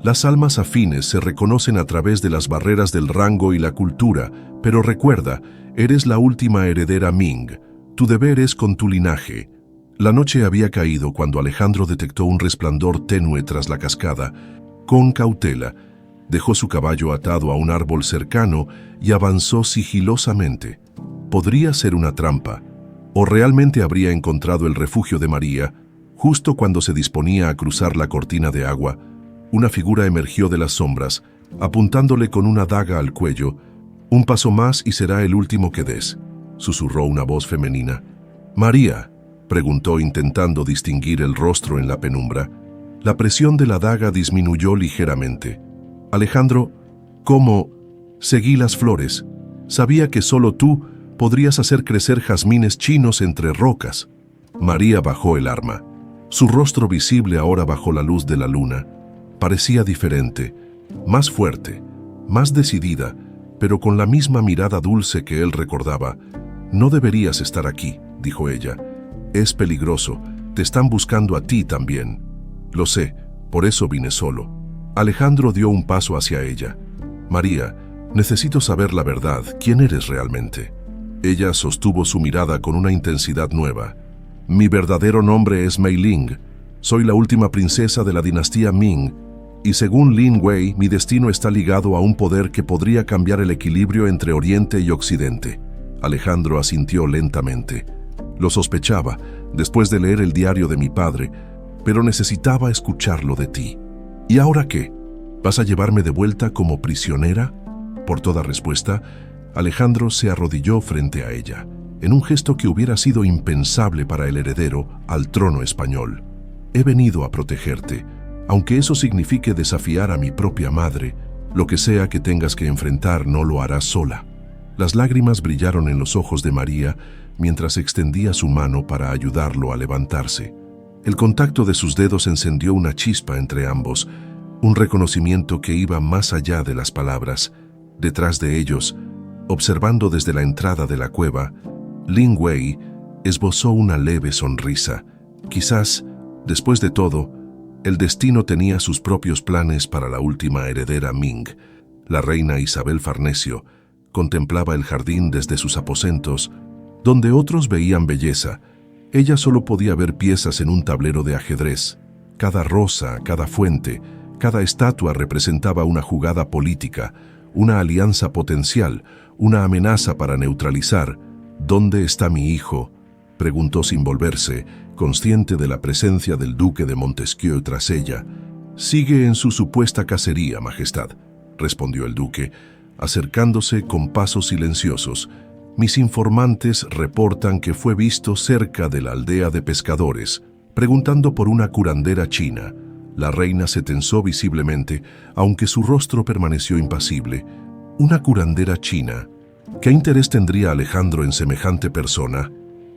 Las almas afines se reconocen a través de las barreras del rango y la cultura, pero recuerda, eres la última heredera Ming. Tu deber es con tu linaje. La noche había caído cuando Alejandro detectó un resplandor tenue tras la cascada. Con cautela, dejó su caballo atado a un árbol cercano y avanzó sigilosamente. Podría ser una trampa, o realmente habría encontrado el refugio de María. Justo cuando se disponía a cruzar la cortina de agua, una figura emergió de las sombras, apuntándole con una daga al cuello. Un paso más y será el último que des, susurró una voz femenina. María, preguntó intentando distinguir el rostro en la penumbra. La presión de la daga disminuyó ligeramente. Alejandro, ¿cómo? Seguí las flores. Sabía que solo tú podrías hacer crecer jazmines chinos entre rocas. María bajó el arma. Su rostro visible ahora bajo la luz de la luna parecía diferente, más fuerte, más decidida, pero con la misma mirada dulce que él recordaba. No deberías estar aquí, dijo ella. Es peligroso, te están buscando a ti también. Lo sé, por eso vine solo. Alejandro dio un paso hacia ella. María, necesito saber la verdad, ¿quién eres realmente? Ella sostuvo su mirada con una intensidad nueva. Mi verdadero nombre es Mei Ling. Soy la última princesa de la dinastía Ming, y según Lin Wei, mi destino está ligado a un poder que podría cambiar el equilibrio entre Oriente y Occidente. Alejandro asintió lentamente. Lo sospechaba, después de leer el diario de mi padre, pero necesitaba escucharlo de ti. ¿Y ahora qué? ¿Vas a llevarme de vuelta como prisionera? Por toda respuesta, Alejandro se arrodilló frente a ella, en un gesto que hubiera sido impensable para el heredero al trono español. He venido a protegerte, aunque eso signifique desafiar a mi propia madre. Lo que sea que tengas que enfrentar no lo harás sola. Las lágrimas brillaron en los ojos de María mientras extendía su mano para ayudarlo a levantarse. El contacto de sus dedos encendió una chispa entre ambos, un reconocimiento que iba más allá de las palabras. Detrás de ellos, observando desde la entrada de la cueva, Lin Wei esbozó una leve sonrisa. Quizás, después de todo, el destino tenía sus propios planes para la última heredera Ming. La reina Isabel Farnesio contemplaba el jardín desde sus aposentos, donde otros veían belleza. Ella solo podía ver piezas en un tablero de ajedrez. Cada rosa, cada fuente, cada estatua representaba una jugada política, una alianza potencial, una amenaza para neutralizar. ¿Dónde está mi hijo?, preguntó sin volverse, consciente de la presencia del duque de Montesquieu tras ella. «Sigue en su supuesta cacería, Majestad», respondió el duque, acercándose con pasos silenciosos. «Mis informantes reportan que fue visto cerca de la aldea de pescadores, preguntando por una curandera china». La reina se tensó visiblemente, aunque su rostro permaneció impasible. «¿Una curandera china? ¿Qué interés tendría Alejandro en semejante persona?»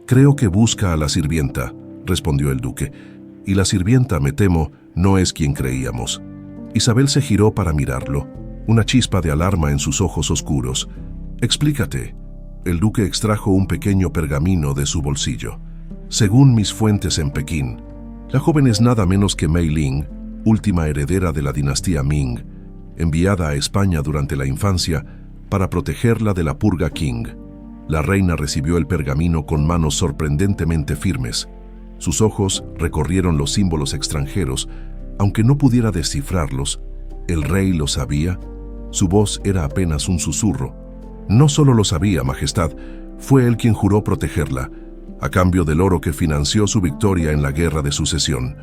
«Creo que busca a la sirvienta», respondió el duque. «Y la sirvienta, me temo, no es quien creíamos». Isabel se giró para mirarlo, una chispa de alarma en sus ojos oscuros. «Explícate». El duque extrajo un pequeño pergamino de su bolsillo. «Según mis fuentes en Pekín, la joven es nada menos que Mei Ling, última heredera de la dinastía Ming, enviada a España durante la infancia para protegerla de la purga Qing». La reina recibió el pergamino con manos sorprendentemente firmes. Sus ojos recorrieron los símbolos extranjeros, aunque no pudiera descifrarlos. ¿El rey lo sabía? Su voz era apenas un susurro. «No solo lo sabía, Majestad, fue él quien juró protegerla, a cambio del oro que financió su victoria en la Guerra de Sucesión».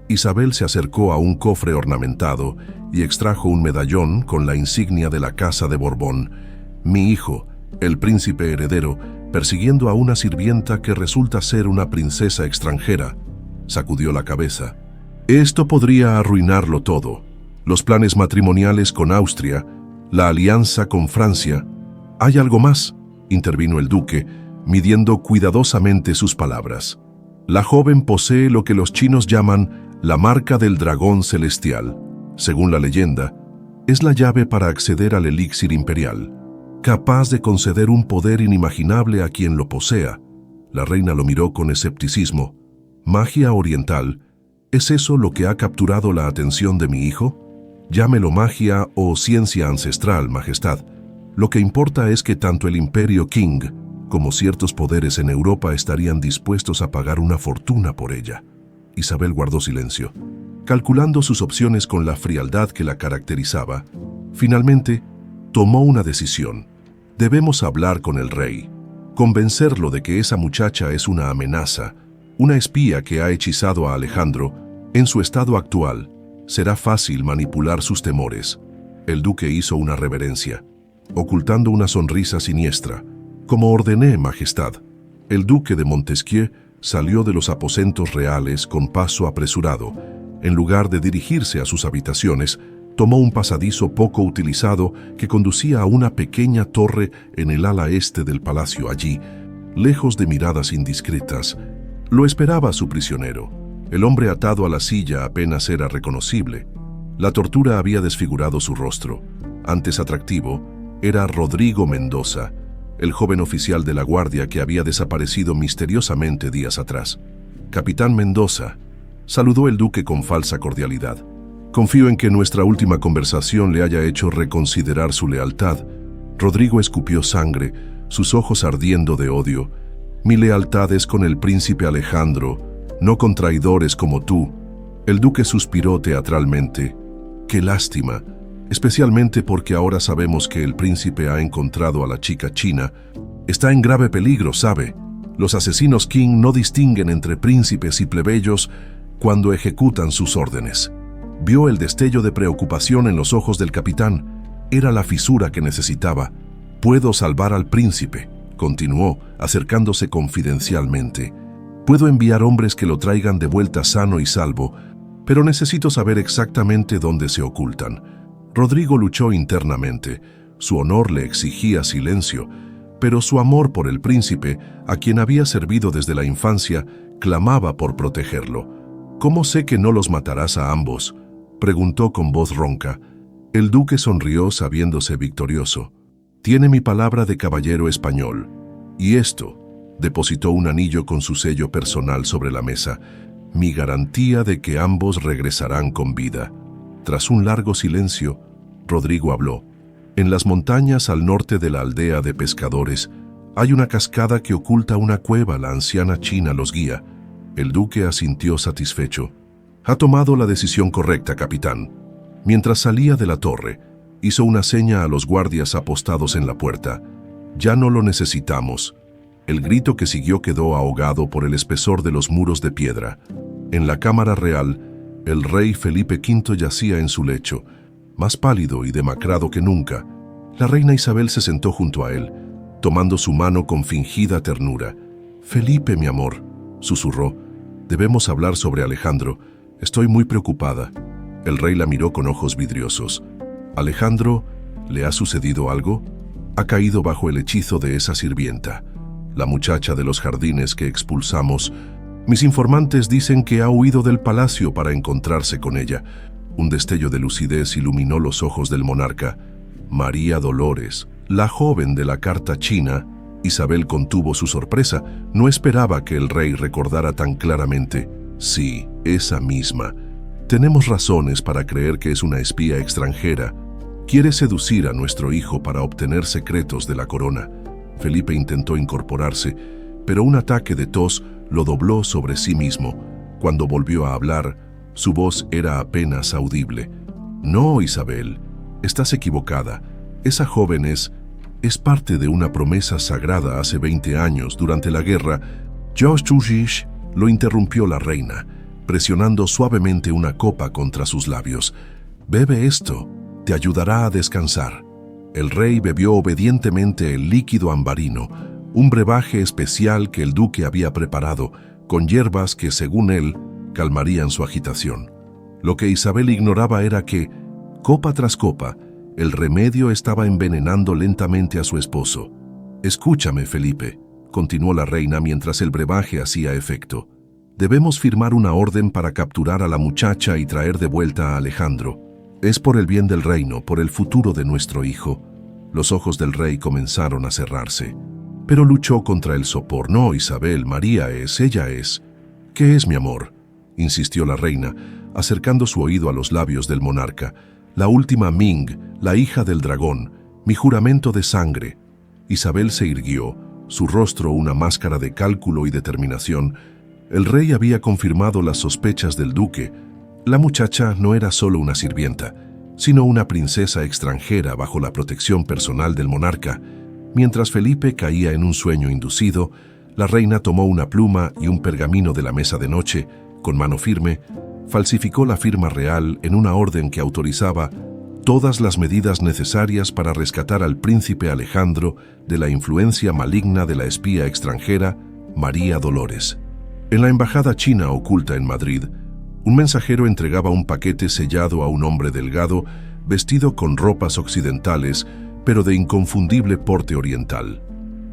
Isabel se acercó a un cofre ornamentado y extrajo un medallón con la insignia de la Casa de Borbón. «Mi hijo, el príncipe heredero, persiguiendo a una sirvienta que resulta ser una princesa extranjera», sacudió la cabeza. «Esto podría arruinarlo todo. Los planes matrimoniales con Austria, la alianza con Francia». «Hay algo más», intervino el duque, midiendo cuidadosamente sus palabras. «La joven posee lo que los chinos llaman la marca del dragón celestial. Según la leyenda, es la llave para acceder al elixir imperial, capaz de conceder un poder inimaginable a quien lo posea». La reina lo miró con escepticismo. «¿Magia oriental? ¿Es eso lo que ha capturado la atención de mi hijo? Llámelo magia o ciencia ancestral, Majestad. Lo que importa es que tanto el imperio Qing como ciertos poderes en Europa estarían dispuestos a pagar una fortuna por ella». Isabel guardó silencio, calculando sus opciones con la frialdad que la caracterizaba. Finalmente, tomó una decisión. «Debemos hablar con el rey, convencerlo de que esa muchacha es una amenaza, una espía que ha hechizado a Alejandro. En su estado actual, será fácil manipular sus temores». El duque hizo una reverencia, ocultando una sonrisa siniestra. «Como ordené, Majestad». El duque de Montesquieu salió de los aposentos reales con paso apresurado. En lugar de dirigirse a sus habitaciones, tomó un pasadizo poco utilizado que conducía a una pequeña torre en el ala este del palacio. Allí, lejos de miradas indiscretas, lo esperaba su prisionero. El hombre atado a la silla apenas era reconocible. La tortura había desfigurado su rostro. Antes atractivo, era Rodrigo Mendoza, el joven oficial de la guardia que había desaparecido misteriosamente días atrás. «Capitán Mendoza», saludó el duque con falsa cordialidad. «Confío en que nuestra última conversación le haya hecho reconsiderar su lealtad». Rodrigo escupió sangre, sus ojos ardiendo de odio. «Mi lealtad es con el príncipe Alejandro, no con traidores como tú». El duque suspiró teatralmente. «Qué lástima, especialmente porque ahora sabemos que el príncipe ha encontrado a la chica china. Está en grave peligro, ¿sabe? Los asesinos Qing no distinguen entre príncipes y plebeyos cuando ejecutan sus órdenes». Vio el destello de preocupación en los ojos del capitán. Era la fisura que necesitaba. «Puedo salvar al príncipe», continuó, acercándose confidencialmente. «Puedo enviar hombres que lo traigan de vuelta sano y salvo, pero necesito saber exactamente dónde se ocultan. Rodrigo luchó internamente. Su honor le exigía silencio, pero su amor por el príncipe, a quien había servido desde la infancia, clamaba por protegerlo. «¿Cómo sé que no los matarás a ambos?», preguntó con voz ronca. El duque sonrió sabiéndose victorioso. «Tiene mi palabra de caballero español. Y esto», depositó un anillo con su sello personal sobre la mesa, «mi garantía de que ambos regresarán con vida». Tras un largo silencio, Rodrigo habló. «En las montañas al norte de la aldea de pescadores hay una cascada que oculta una cueva. La anciana china los guía». El duque asintió satisfecho. «Ha tomado la decisión correcta, capitán». Mientras salía de la torre, hizo una seña a los guardias apostados en la puerta. «Ya no lo necesitamos». El grito que siguió quedó ahogado por el espesor de los muros de piedra. En la cámara real, el rey Felipe V yacía en su lecho, más pálido y demacrado que nunca. La reina Isabel se sentó junto a él, tomando su mano con fingida ternura. «Felipe, mi amor», susurró, «debemos hablar sobre Alejandro. Estoy muy preocupada». El rey la miró con ojos vidriosos. «Alejandro, ¿le ha sucedido algo? Ha caído bajo el hechizo de esa sirvienta, la muchacha de los jardines que expulsamos. Mis informantes dicen que ha huido del palacio para encontrarse con ella». Un destello de lucidez iluminó los ojos del monarca. María Dolores, la joven de la carta china. Isabel contuvo su sorpresa. No esperaba que el rey recordara tan claramente. «Sí, esa misma. Tenemos razones para creer que es una espía extranjera. Quiere seducir a nuestro hijo para obtener secretos de la corona». Felipe intentó incorporarse, pero un ataque de tos lo dobló sobre sí mismo. Cuando volvió a hablar, su voz era apenas audible. «No, Isabel, estás equivocada. Esa joven es parte de una promesa sagrada hace 20 años, durante la guerra». «George», lo interrumpió la reina, presionando suavemente una copa contra sus labios. «Bebe esto, te ayudará a descansar». El rey bebió obedientemente el líquido ambarino, un brebaje especial que el duque había preparado, con hierbas que, según él, calmarían su agitación. Lo que Isabel ignoraba era que, copa tras copa, el remedio estaba envenenando lentamente a su esposo. «Escúchame, Felipe», continuó la reina mientras el brebaje hacía efecto. «Debemos firmar una orden para capturar a la muchacha y traer de vuelta a Alejandro. Es por el bien del reino, por el futuro de nuestro hijo». Los ojos del rey comenzaron a cerrarse. Pero luchó contra el sopor. «No, Isabel, ella es». «¿Qué es, mi amor?», insistió la reina, acercando su oído a los labios del monarca. «La última Ming, la hija del dragón, mi juramento de sangre». Isabel se irguió, su rostro una máscara de cálculo y determinación. El rey había confirmado las sospechas del duque. La muchacha no era solo una sirvienta, sino una princesa extranjera bajo la protección personal del monarca. Mientras Felipe caía en un sueño inducido, la reina tomó una pluma y un pergamino de la mesa de noche. Con mano firme, falsificó la firma real en una orden que autorizaba todas las medidas necesarias para rescatar al príncipe Alejandro de la influencia maligna de la espía extranjera María Dolores. En la embajada china oculta en Madrid, un mensajero entregaba un paquete sellado a un hombre delgado, vestido con ropas occidentales, pero de inconfundible porte oriental.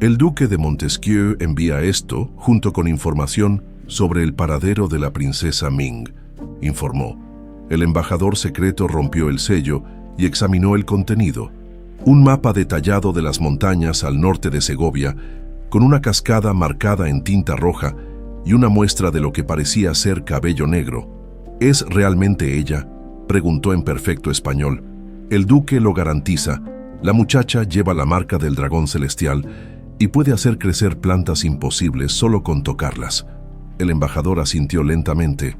«El duque de Montesquieu envía esto, junto con información sobre el paradero de la princesa Ming», informó. El embajador secreto rompió el sello y examinó el contenido. Un mapa detallado de las montañas al norte de Segovia, con una cascada marcada en tinta roja y una muestra de lo que parecía ser cabello negro. «¿Es realmente ella?», preguntó en perfecto español. «El duque lo garantiza. La muchacha lleva la marca del dragón celestial y puede hacer crecer plantas imposibles solo con tocarlas». El embajador asintió lentamente.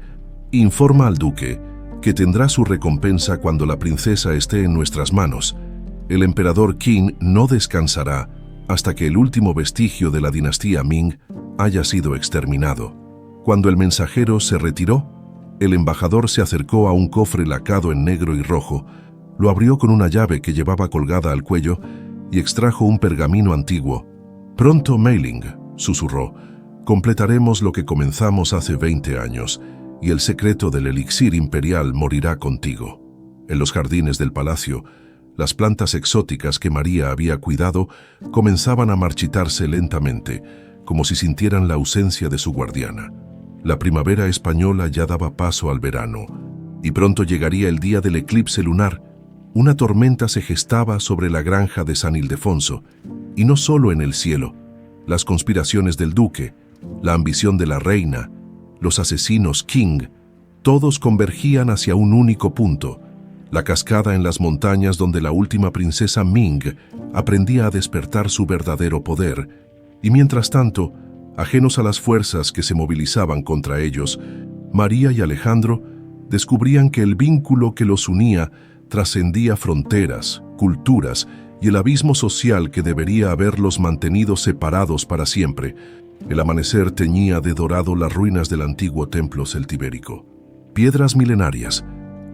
«Informa al duque que tendrá su recompensa cuando la princesa esté en nuestras manos. El emperador Qin no descansará hasta que el último vestigio de la dinastía Ming haya sido exterminado». Cuando el mensajero se retiró, el embajador se acercó a un cofre lacado en negro y rojo, lo abrió con una llave que llevaba colgada al cuello y extrajo un pergamino antiguo. «Pronto, Meiling», susurró, «completaremos lo que comenzamos hace 20 años, y el secreto del elixir imperial morirá contigo». En los jardines del palacio, las plantas exóticas que María había cuidado comenzaban a marchitarse lentamente, como si sintieran la ausencia de su guardiana. La primavera española ya daba paso al verano, y pronto llegaría el día del eclipse lunar. Una tormenta se gestaba sobre la granja de San Ildefonso, y no solo en el cielo. Las conspiraciones del duque, la ambición de la reina, los asesinos King, todos convergían hacia un único punto: la cascada en las montañas donde la última princesa Ming aprendía a despertar su verdadero poder. Y mientras tanto, ajenos a las fuerzas que se movilizaban contra ellos, María y Alejandro descubrían que el vínculo que los unía trascendía fronteras, culturas y el abismo social que debería haberlos mantenido separados para siempre. El amanecer teñía de dorado las ruinas del antiguo templo celtibérico. Piedras milenarias,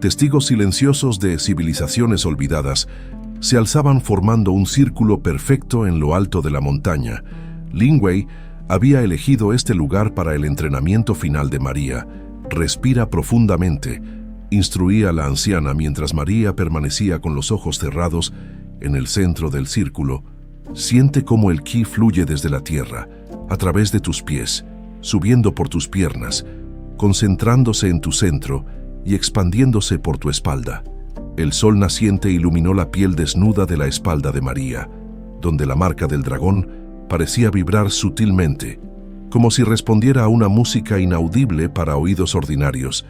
testigos silenciosos de civilizaciones olvidadas, se alzaban formando un círculo perfecto en lo alto de la montaña. Lin Wei había elegido este lugar para el entrenamiento final de María. Respira profundamente, instruía a la anciana mientras María permanecía con los ojos cerrados en el centro del círculo. Siente cómo el ki fluye desde la tierra, a través de tus pies, subiendo por tus piernas, concentrándose en tu centro y expandiéndose por tu espalda. El sol naciente iluminó la piel desnuda de la espalda de María, donde la marca del dragón parecía vibrar sutilmente, como si respondiera a una música inaudible para oídos ordinarios.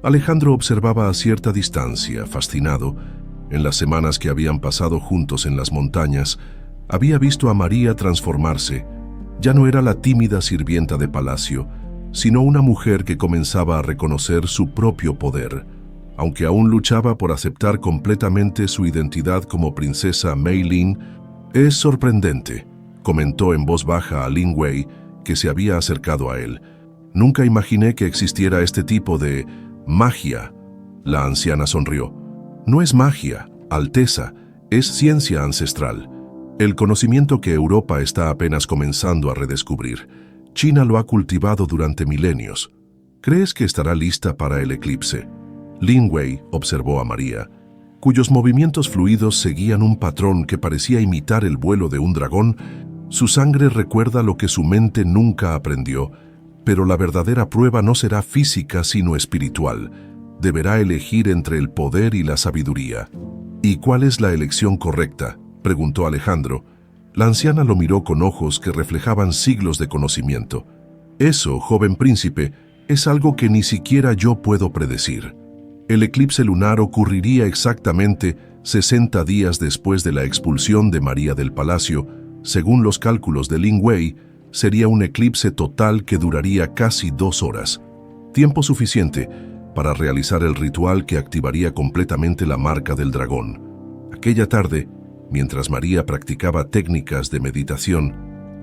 Alejandro observaba a cierta distancia, fascinado. En las semanas que habían pasado juntos en las montañas, había visto a María transformarse. Ya no era la tímida sirvienta de palacio, sino una mujer que comenzaba a reconocer su propio poder. Aunque aún luchaba por aceptar completamente su identidad como princesa Mei Ling. «Es sorprendente», comentó en voz baja a Lin Wei, que se había acercado a él. «Nunca imaginé que existiera este tipo de magia». La anciana sonrió. «No es magia, Alteza, es ciencia ancestral. El conocimiento que Europa está apenas comenzando a redescubrir. China lo ha cultivado durante milenios. ¿Crees que estará lista para el eclipse?» Lin Wei observó a María, cuyos movimientos fluidos seguían un patrón que parecía imitar el vuelo de un dragón. Su sangre recuerda lo que su mente nunca aprendió, pero la verdadera prueba no será física sino espiritual. Deberá elegir entre el poder y la sabiduría. «¿Y cuál es la elección correcta?», preguntó Alejandro. La anciana lo miró con ojos que reflejaban siglos de conocimiento. «Eso, joven príncipe, es algo que ni siquiera yo puedo predecir. El eclipse lunar ocurriría exactamente 60 días después de la expulsión de María del palacio. Según los cálculos de Lin Wei, sería un eclipse total que duraría casi 2 horas. Tiempo suficiente para realizar el ritual que activaría completamente la marca del dragón. Aquella tarde, mientras María practicaba técnicas de meditación,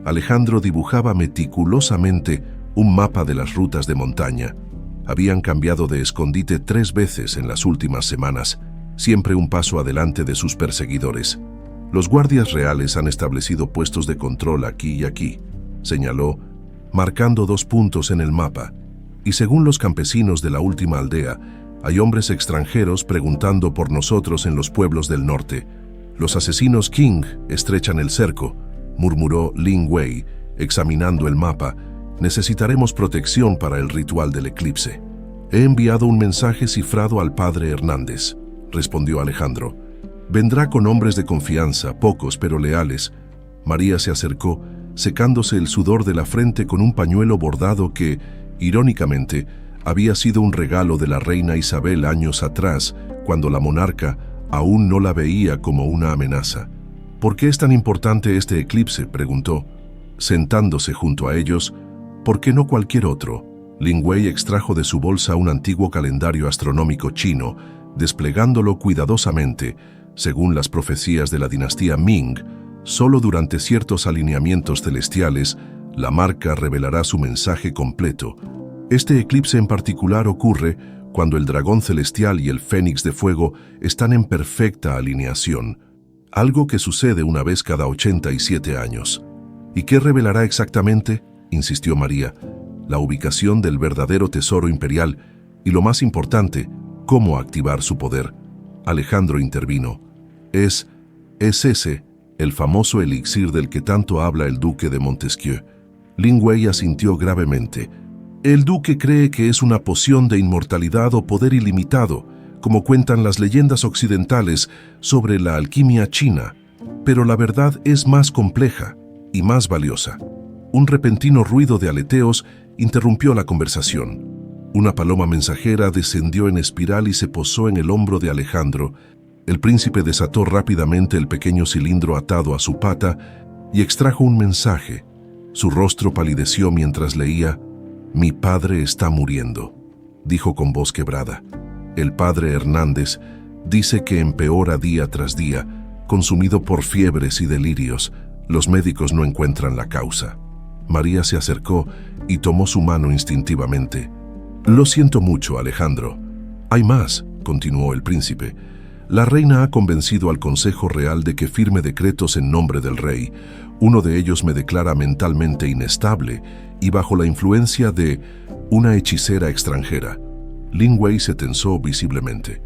Alejandro dibujaba meticulosamente un mapa de las rutas de montaña. Habían cambiado de escondite 3 veces en las últimas semanas, siempre un paso adelante de sus perseguidores. «Los guardias reales han establecido puestos de control aquí y aquí», señaló, marcando 2 puntos en el mapa. «Y según los campesinos de la última aldea, hay hombres extranjeros preguntando por nosotros en los pueblos del norte. Los asesinos King estrechan el cerco», murmuró Lin Wei, examinando el mapa. «Necesitaremos protección para el ritual del eclipse». «He enviado un mensaje cifrado al padre Hernández», respondió Alejandro. «Vendrá con hombres de confianza, pocos pero leales». María se acercó, secándose el sudor de la frente con un pañuelo bordado que, irónicamente, había sido un regalo de la reina Isabel años atrás, cuando la monarca aún no la veía como una amenaza. «¿Por qué es tan importante este eclipse?», preguntó. Sentándose junto a ellos, «¿Por qué no cualquier otro?». Lin Wei extrajo de su bolsa un antiguo calendario astronómico chino, desplegándolo cuidadosamente. Según las profecías de la dinastía Ming, solo durante ciertos alineamientos celestiales, la marca revelará su mensaje completo. Este eclipse en particular ocurre cuando el dragón celestial y el fénix de fuego están en perfecta alineación, algo que sucede una vez cada 87 años. «¿Y qué revelará exactamente?», insistió María. «La ubicación del verdadero tesoro imperial y, lo más importante, cómo activar su poder». Alejandro intervino. Es ese, el famoso elixir del que tanto habla el duque de Montesquieu. Lin Wei asintió gravemente. El duque cree que es una poción de inmortalidad o poder ilimitado, como cuentan las leyendas occidentales sobre la alquimia china, pero la verdad es más compleja y más valiosa. Un repentino ruido de aleteos interrumpió la conversación. Una paloma mensajera descendió en espiral y se posó en el hombro de Alejandro. El príncipe desató rápidamente el pequeño cilindro atado a su pata y extrajo un mensaje. Su rostro palideció mientras leía: «Mi padre está muriendo», dijo con voz quebrada. «El padre Hernández dice que empeora día tras día, consumido por fiebres y delirios. Los médicos no encuentran la causa». María se acercó y tomó su mano instintivamente. «Lo siento mucho, Alejandro». «Hay más», continuó el príncipe. «La reina ha convencido al Consejo Real de que firme decretos en nombre del rey. Uno de ellos me declara mentalmente inestable y bajo la influencia de una hechicera extranjera». Lin Wei se tensó visiblemente.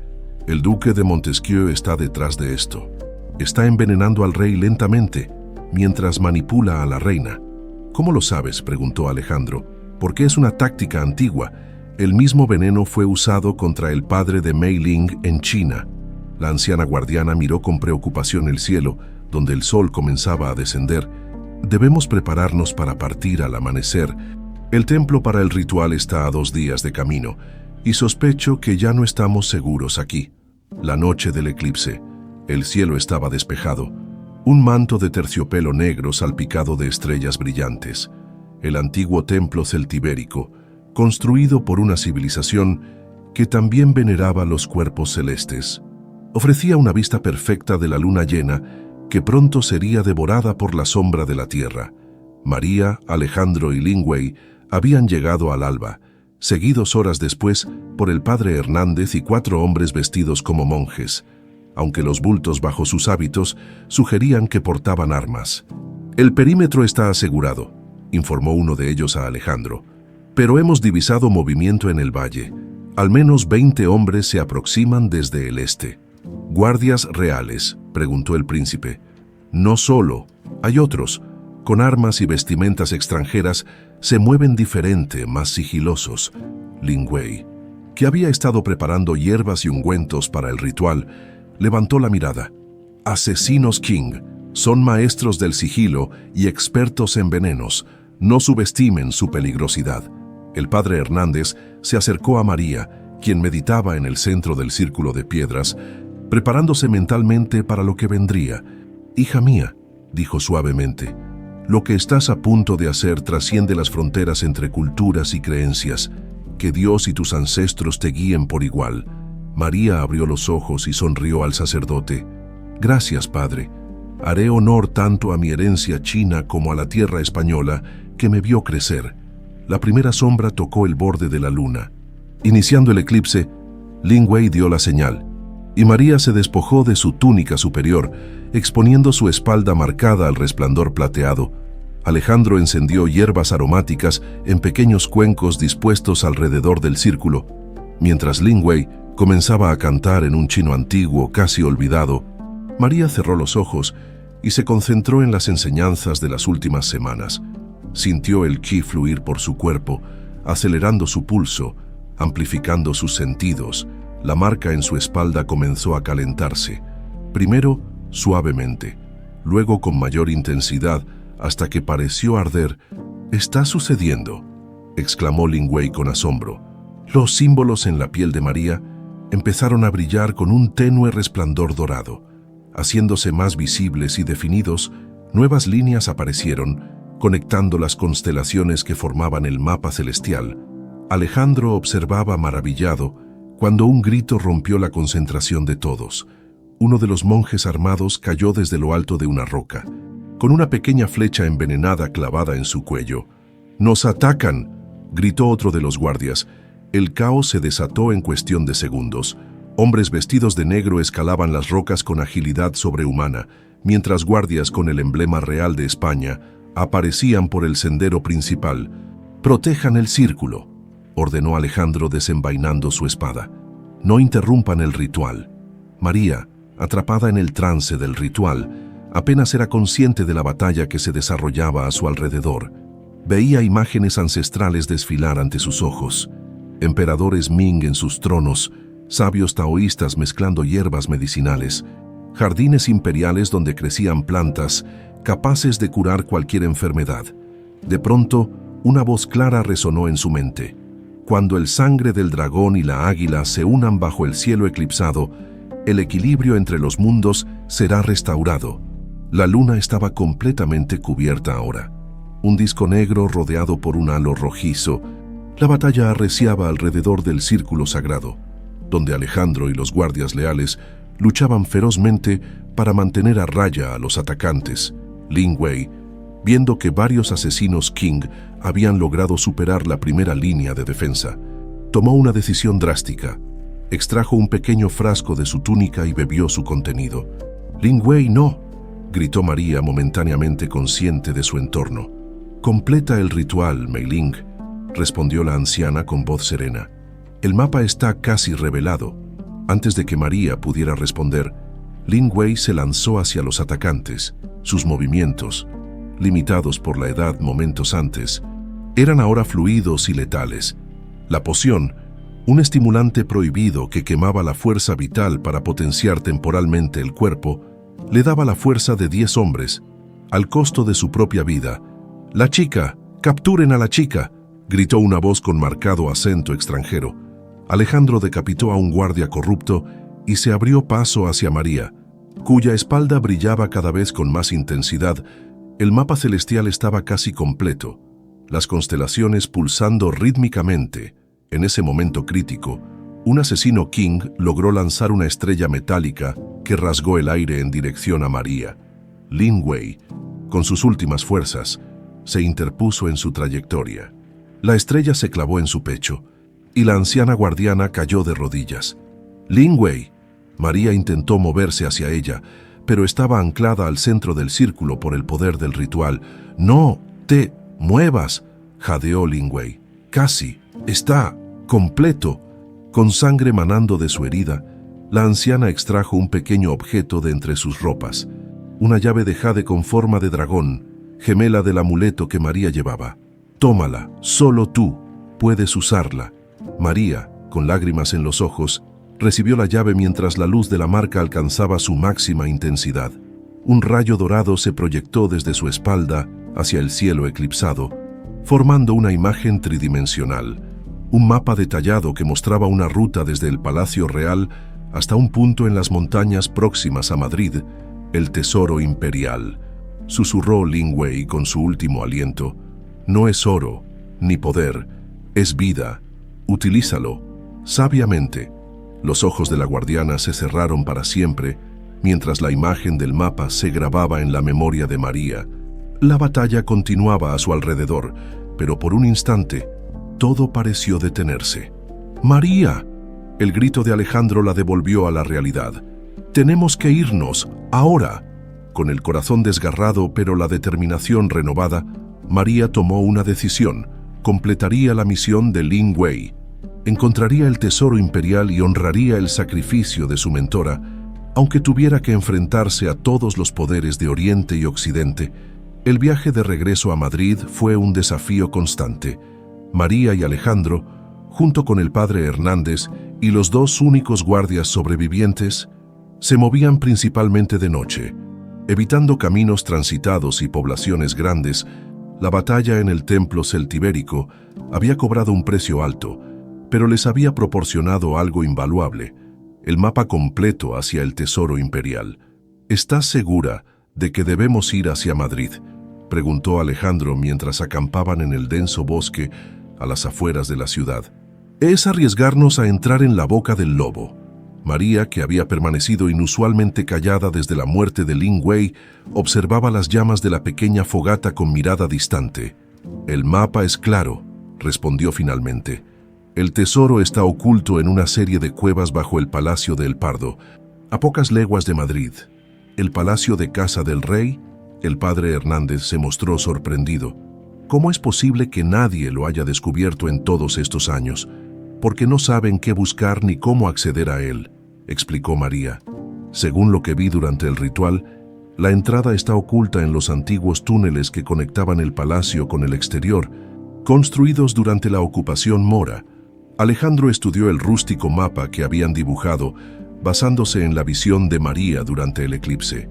«El duque de Montesquieu está detrás de esto. Está envenenando al rey lentamente, mientras manipula a la reina». «¿Cómo lo sabes?», preguntó Alejandro. «Porque es una táctica antigua. El mismo veneno fue usado contra el padre de Mei Ling en China». La anciana guardiana miró con preocupación el cielo, donde el sol comenzaba a descender. «Debemos prepararnos para partir al amanecer. El templo para el ritual está a 2 días de camino, y sospecho que ya no estamos seguros aquí». La noche del eclipse. El cielo estaba despejado. Un manto de terciopelo negro salpicado de estrellas brillantes. El antiguo templo celtibérico, construido por una civilización que también veneraba los cuerpos celestes, ofrecía una vista perfecta de la luna llena que pronto sería devorada por la sombra de la tierra. María, Alejandro y Lin Wei habían llegado al alba, seguidos horas después por el padre Hernández y 4 hombres vestidos como monjes, aunque los bultos bajo sus hábitos sugerían que portaban armas. «El perímetro está asegurado», informó uno de ellos a Alejandro, «pero hemos divisado movimiento en el valle. Al menos 20 hombres se aproximan desde el este». «¿Guardias reales?», preguntó el príncipe. «No solo, hay otros. Con armas y vestimentas extranjeras se mueven diferente, más sigilosos». Lin Wei, que había estado preparando hierbas y ungüentos para el ritual, levantó la mirada. «Asesinos King, son maestros del sigilo y expertos en venenos. No subestimen su peligrosidad». El padre Hernández se acercó a María, quien meditaba en el centro del círculo de piedras, preparándose mentalmente para lo que vendría. «Hija mía», dijo suavemente, «lo que estás a punto de hacer trasciende las fronteras entre culturas y creencias. Que Dios y tus ancestros te guíen por igual». María abrió los ojos y sonrió al sacerdote. «Gracias, padre. Haré honor tanto a mi herencia china como a la tierra española que me vio crecer». La primera sombra tocó el borde de la luna. Iniciando el eclipse, Lin Wei dio la señal, y María se despojó de su túnica superior, exponiendo su espalda marcada al resplandor plateado. Alejandro encendió hierbas aromáticas en pequeños cuencos dispuestos alrededor del círculo, mientras Lin Wei comenzaba a cantar en un chino antiguo casi olvidado. María cerró los ojos y se concentró en las enseñanzas de las últimas semanas. Sintió el ki fluir por su cuerpo, acelerando su pulso, amplificando sus sentidos. La marca en su espalda comenzó a calentarse, primero suavemente, luego con mayor intensidad, hasta que pareció arder. «¿Está sucediendo?», exclamó Lin Wei con asombro. Los símbolos en la piel de María empezaron a brillar con un tenue resplandor dorado. Haciéndose más visibles y definidos, nuevas líneas aparecieron, conectando las constelaciones que formaban el mapa celestial. Alejandro observaba maravillado cuando un grito rompió la concentración de todos. Uno de los monjes armados cayó desde lo alto de una roca, con una pequeña flecha envenenada clavada en su cuello. «¡Nos atacan!», gritó otro de los guardias. El caos se desató en cuestión de segundos. Hombres vestidos de negro escalaban las rocas con agilidad sobrehumana, mientras guardias con el emblema real de España aparecían por el sendero principal. «Protejan el círculo», ordenó Alejandro desenvainando su espada. «No interrumpan el ritual». María, atrapada en el trance del ritual, apenas era consciente de la batalla que se desarrollaba a su alrededor. Veía imágenes ancestrales desfilar ante sus ojos, emperadores Ming en sus tronos, sabios taoístas mezclando hierbas medicinales, jardines imperiales donde crecían plantas capaces de curar cualquier enfermedad. De pronto, una voz clara resonó en su mente. Cuando el sangre del dragón y la águila se unan bajo el cielo eclipsado, el equilibrio entre los mundos será restaurado. La luna estaba completamente cubierta ahora. Un disco negro rodeado por un halo rojizo. La batalla arreciaba alrededor del círculo sagrado, donde Alejandro y los guardias leales luchaban ferozmente para mantener a raya a los atacantes. Lin Wei, viendo que varios asesinos Qing habían logrado superar la primera línea de defensa, tomó una decisión drástica. Extrajo un pequeño frasco de su túnica y bebió su contenido. «Lin Wei, no», gritó María, momentáneamente consciente de su entorno. «Completa el ritual, Mei Ling», respondió la anciana con voz serena. «El mapa está casi revelado». Antes de que María pudiera responder, Lin Wei se lanzó hacia los atacantes. Sus movimientos, limitados por la edad momentos antes, eran ahora fluidos y letales. La poción, un estimulante prohibido que quemaba la fuerza vital para potenciar temporalmente el cuerpo, le daba la fuerza de 10 hombres, al costo de su propia vida. «¡La chica! ¡Capturen a la chica!», gritó una voz con marcado acento extranjero. Alejandro decapitó a un guardia corrupto y se abrió paso hacia María, cuya espalda brillaba cada vez con más intensidad. El mapa celestial estaba casi completo, las constelaciones pulsando rítmicamente. En ese momento crítico, un asesino Qing logró lanzar una estrella metálica que rasgó el aire en dirección a María. Lin Wei, con sus últimas fuerzas, se interpuso en su trayectoria. La estrella se clavó en su pecho y la anciana guardiana cayó de rodillas. «Lin Wei». María intentó moverse hacia ella, pero estaba anclada al centro del círculo por el poder del ritual. «¡No te muevas!», jadeó Lin Wei. «Casi. Está completo». Con sangre manando de su herida, la anciana extrajo un pequeño objeto de entre sus ropas, una llave de jade con forma de dragón, gemela del amuleto que María llevaba. «Tómala, solo tú puedes usarla». María, con lágrimas en los ojos, recibió la llave mientras la luz de la marca alcanzaba su máxima intensidad. Un rayo dorado se proyectó desde su espalda hacia el cielo eclipsado, formando una imagen tridimensional, un mapa detallado que mostraba una ruta desde el Palacio Real hasta un punto en las montañas próximas a Madrid, el Tesoro Imperial. Susurró Lin Wei con su último aliento. «No es oro, ni poder, es vida. Utilízalo, sabiamente». Los ojos de la guardiana se cerraron para siempre, mientras la imagen del mapa se grababa en la memoria de María. La batalla continuaba a su alrededor, pero por un instante, todo pareció detenerse. «¡María!». El grito de Alejandro la devolvió a la realidad. «Tenemos que irnos, ahora». Con el corazón desgarrado pero la determinación renovada, María tomó una decisión. Completaría la misión de Lin Wei. Encontraría el tesoro imperial y honraría el sacrificio de su mentora, aunque tuviera que enfrentarse a todos los poderes de Oriente y Occidente. El viaje de regreso a Madrid fue un desafío constante. María y Alejandro, junto con el padre Hernández y los 2 únicos guardias sobrevivientes, se movían principalmente de noche, evitando caminos transitados y poblaciones grandes. La batalla en el templo celtibérico había cobrado un precio alto, pero les había proporcionado algo invaluable, el mapa completo hacia el tesoro imperial. «¿Estás segura de que debemos ir hacia Madrid?», preguntó Alejandro mientras acampaban en el denso bosque a las afueras de la ciudad. «Es arriesgarnos a entrar en la boca del lobo». María, que había permanecido inusualmente callada desde la muerte de Lin Wei, observaba las llamas de la pequeña fogata con mirada distante. «El mapa es claro», respondió finalmente. «El tesoro está oculto en una serie de cuevas bajo el Palacio de El Pardo, a pocas leguas de Madrid. ¿El Palacio de Casa del Rey?». El padre Hernández se mostró sorprendido. «¿Cómo es posible que nadie lo haya descubierto en todos estos años? Porque no saben qué buscar ni cómo acceder a él», explicó María. Según lo que vi durante el ritual, la entrada está oculta en los antiguos túneles que conectaban el palacio con el exterior, construidos durante la ocupación mora. Alejandro estudió el rústico mapa que habían dibujado, basándose en la visión de María durante el eclipse.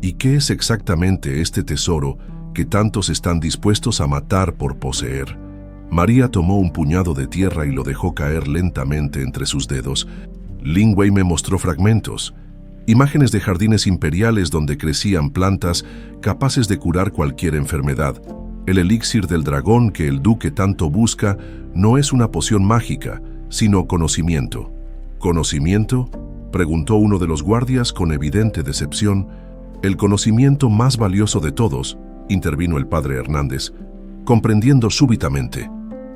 ¿Y qué es exactamente este tesoro que tantos están dispuestos a matar por poseer? María tomó un puñado de tierra y lo dejó caer lentamente entre sus dedos. Lin Wei me mostró fragmentos, imágenes de jardines imperiales donde crecían plantas capaces de curar cualquier enfermedad. El elixir del dragón que el duque tanto busca no es una poción mágica, sino conocimiento. ¿Conocimiento?, preguntó uno de los guardias con evidente decepción. El conocimiento más valioso de todos, intervino el padre Hernández, comprendiendo súbitamente.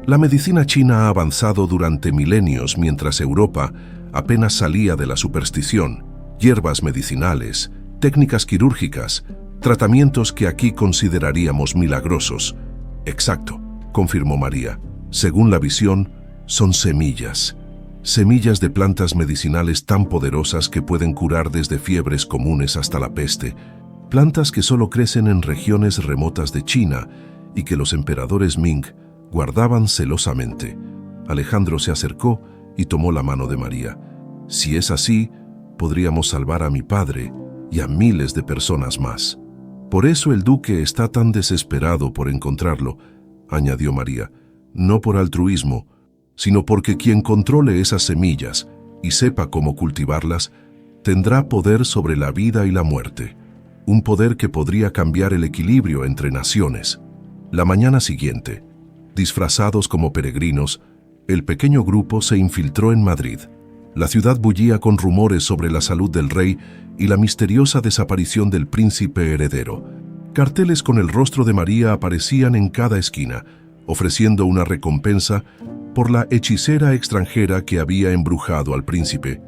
La medicina china ha avanzado durante milenios mientras Europa apenas salía de la superstición. Hierbas medicinales, técnicas quirúrgicas, tratamientos que aquí consideraríamos milagrosos. Exacto, confirmó María. Según la visión, son semillas. Semillas de plantas medicinales tan poderosas que pueden curar desde fiebres comunes hasta la peste. Plantas que solo crecen en regiones remotas de China y que los emperadores Ming guardaban celosamente. Alejandro se acercó y tomó la mano de María. Si es así, podríamos salvar a mi padre y a miles de personas más. Por eso el duque está tan desesperado por encontrarlo, añadió María, no por altruismo, sino porque quien controle esas semillas y sepa cómo cultivarlas, tendrá poder sobre la vida y la muerte, un poder que podría cambiar el equilibrio entre naciones. La mañana siguiente, disfrazados como peregrinos, el pequeño grupo se infiltró en Madrid. La ciudad bullía con rumores sobre la salud del rey y la misteriosa desaparición del príncipe heredero. Carteles con el rostro de María aparecían en cada esquina, ofreciendo una recompensa por la hechicera extranjera que había embrujado al príncipe.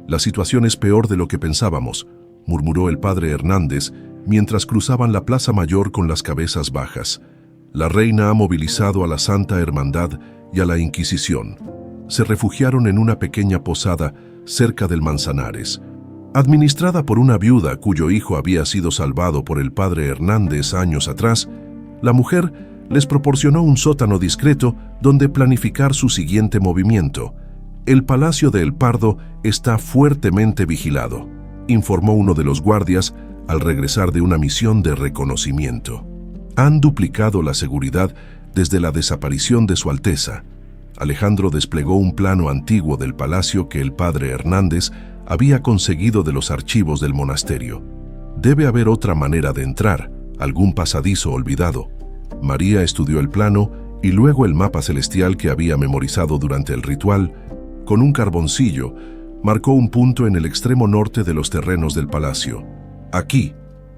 La situación es peor de lo que pensábamos, murmuró el padre Hernández mientras cruzaban la Plaza Mayor con las cabezas bajas. La reina ha movilizado a la Santa Hermandad y a la Inquisición. Se refugiaron en una pequeña posada cerca del Manzanares, administrada por una viuda cuyo hijo había sido salvado por el padre Hernández años atrás. La mujer les proporcionó un sótano discreto donde planificar su siguiente movimiento. El Palacio de El Pardo está fuertemente vigilado, informó uno de los guardias al regresar de una misión de reconocimiento. Han duplicado la seguridad desde la desaparición de Su Alteza. Alejandro desplegó un plano antiguo del palacio que el padre Hernández había conseguido de los archivos del monasterio. Debe haber otra manera de entrar, algún pasadizo olvidado. María estudió el plano y luego el mapa celestial que había memorizado durante el ritual. Con un carboncillo, marcó un punto en el extremo norte de los terrenos del palacio. Aquí,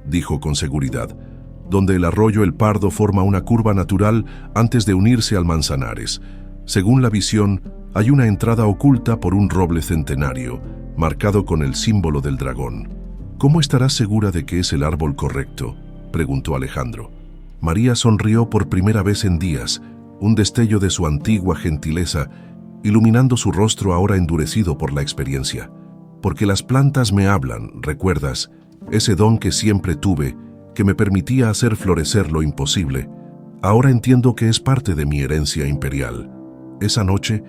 dijo con seguridad, donde el arroyo El Pardo forma una curva natural antes de unirse al Manzanares. Según la visión, hay una entrada oculta por un roble centenario, marcado con el símbolo del dragón. ¿Cómo estarás segura de que es el árbol correcto?, preguntó Alejandro. María sonrió por primera vez en días, un destello de su antigua gentileza, iluminando su rostro ahora endurecido por la experiencia. Porque las plantas me hablan, ¿recuerdas? Ese don que siempre tuve, que me permitía hacer florecer lo imposible. Ahora entiendo que es parte de mi herencia imperial. Esa noche,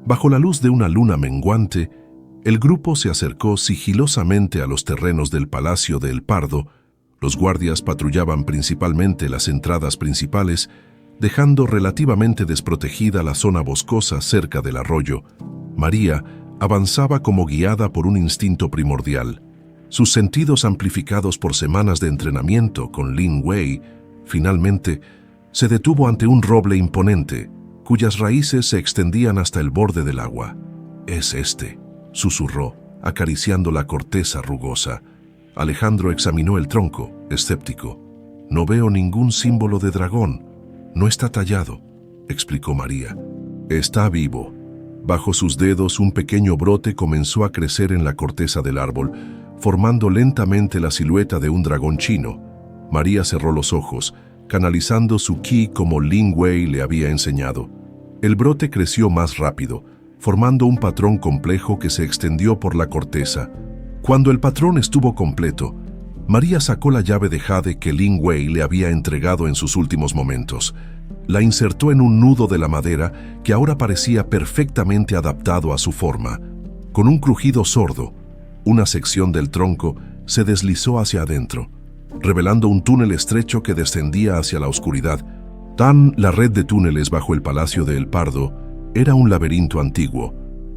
bajo la luz de una luna menguante, el grupo se acercó sigilosamente a los terrenos del Palacio de El Pardo. Los guardias patrullaban principalmente las entradas principales, dejando relativamente desprotegida la zona boscosa cerca del arroyo. María avanzaba como guiada por un instinto primordial. Sus sentidos amplificados por semanas de entrenamiento con Lin Wei, finalmente, se detuvo ante un roble imponente, cuyas raíces se extendían hasta el borde del agua. «Es este», susurró, acariciando la corteza rugosa. Alejandro examinó el tronco, escéptico. «No veo ningún símbolo de dragón. No está tallado», explicó María. «Está vivo». Bajo sus dedos un pequeño brote comenzó a crecer en la corteza del árbol, formando lentamente la silueta de un dragón chino. María cerró los ojos, canalizando su ki como Lin Wei le había enseñado. El brote creció más rápido, formando un patrón complejo que se extendió por la corteza. Cuando el patrón estuvo completo, María sacó la llave de jade que Lin Wei le había entregado en sus últimos momentos. La insertó en un nudo de la madera que ahora parecía perfectamente adaptado a su forma. Con un crujido sordo, una sección del tronco se deslizó hacia adentro, revelando un túnel estrecho que descendía hacia la oscuridad. La red de túneles bajo el Palacio de El Pardo era un laberinto antiguo,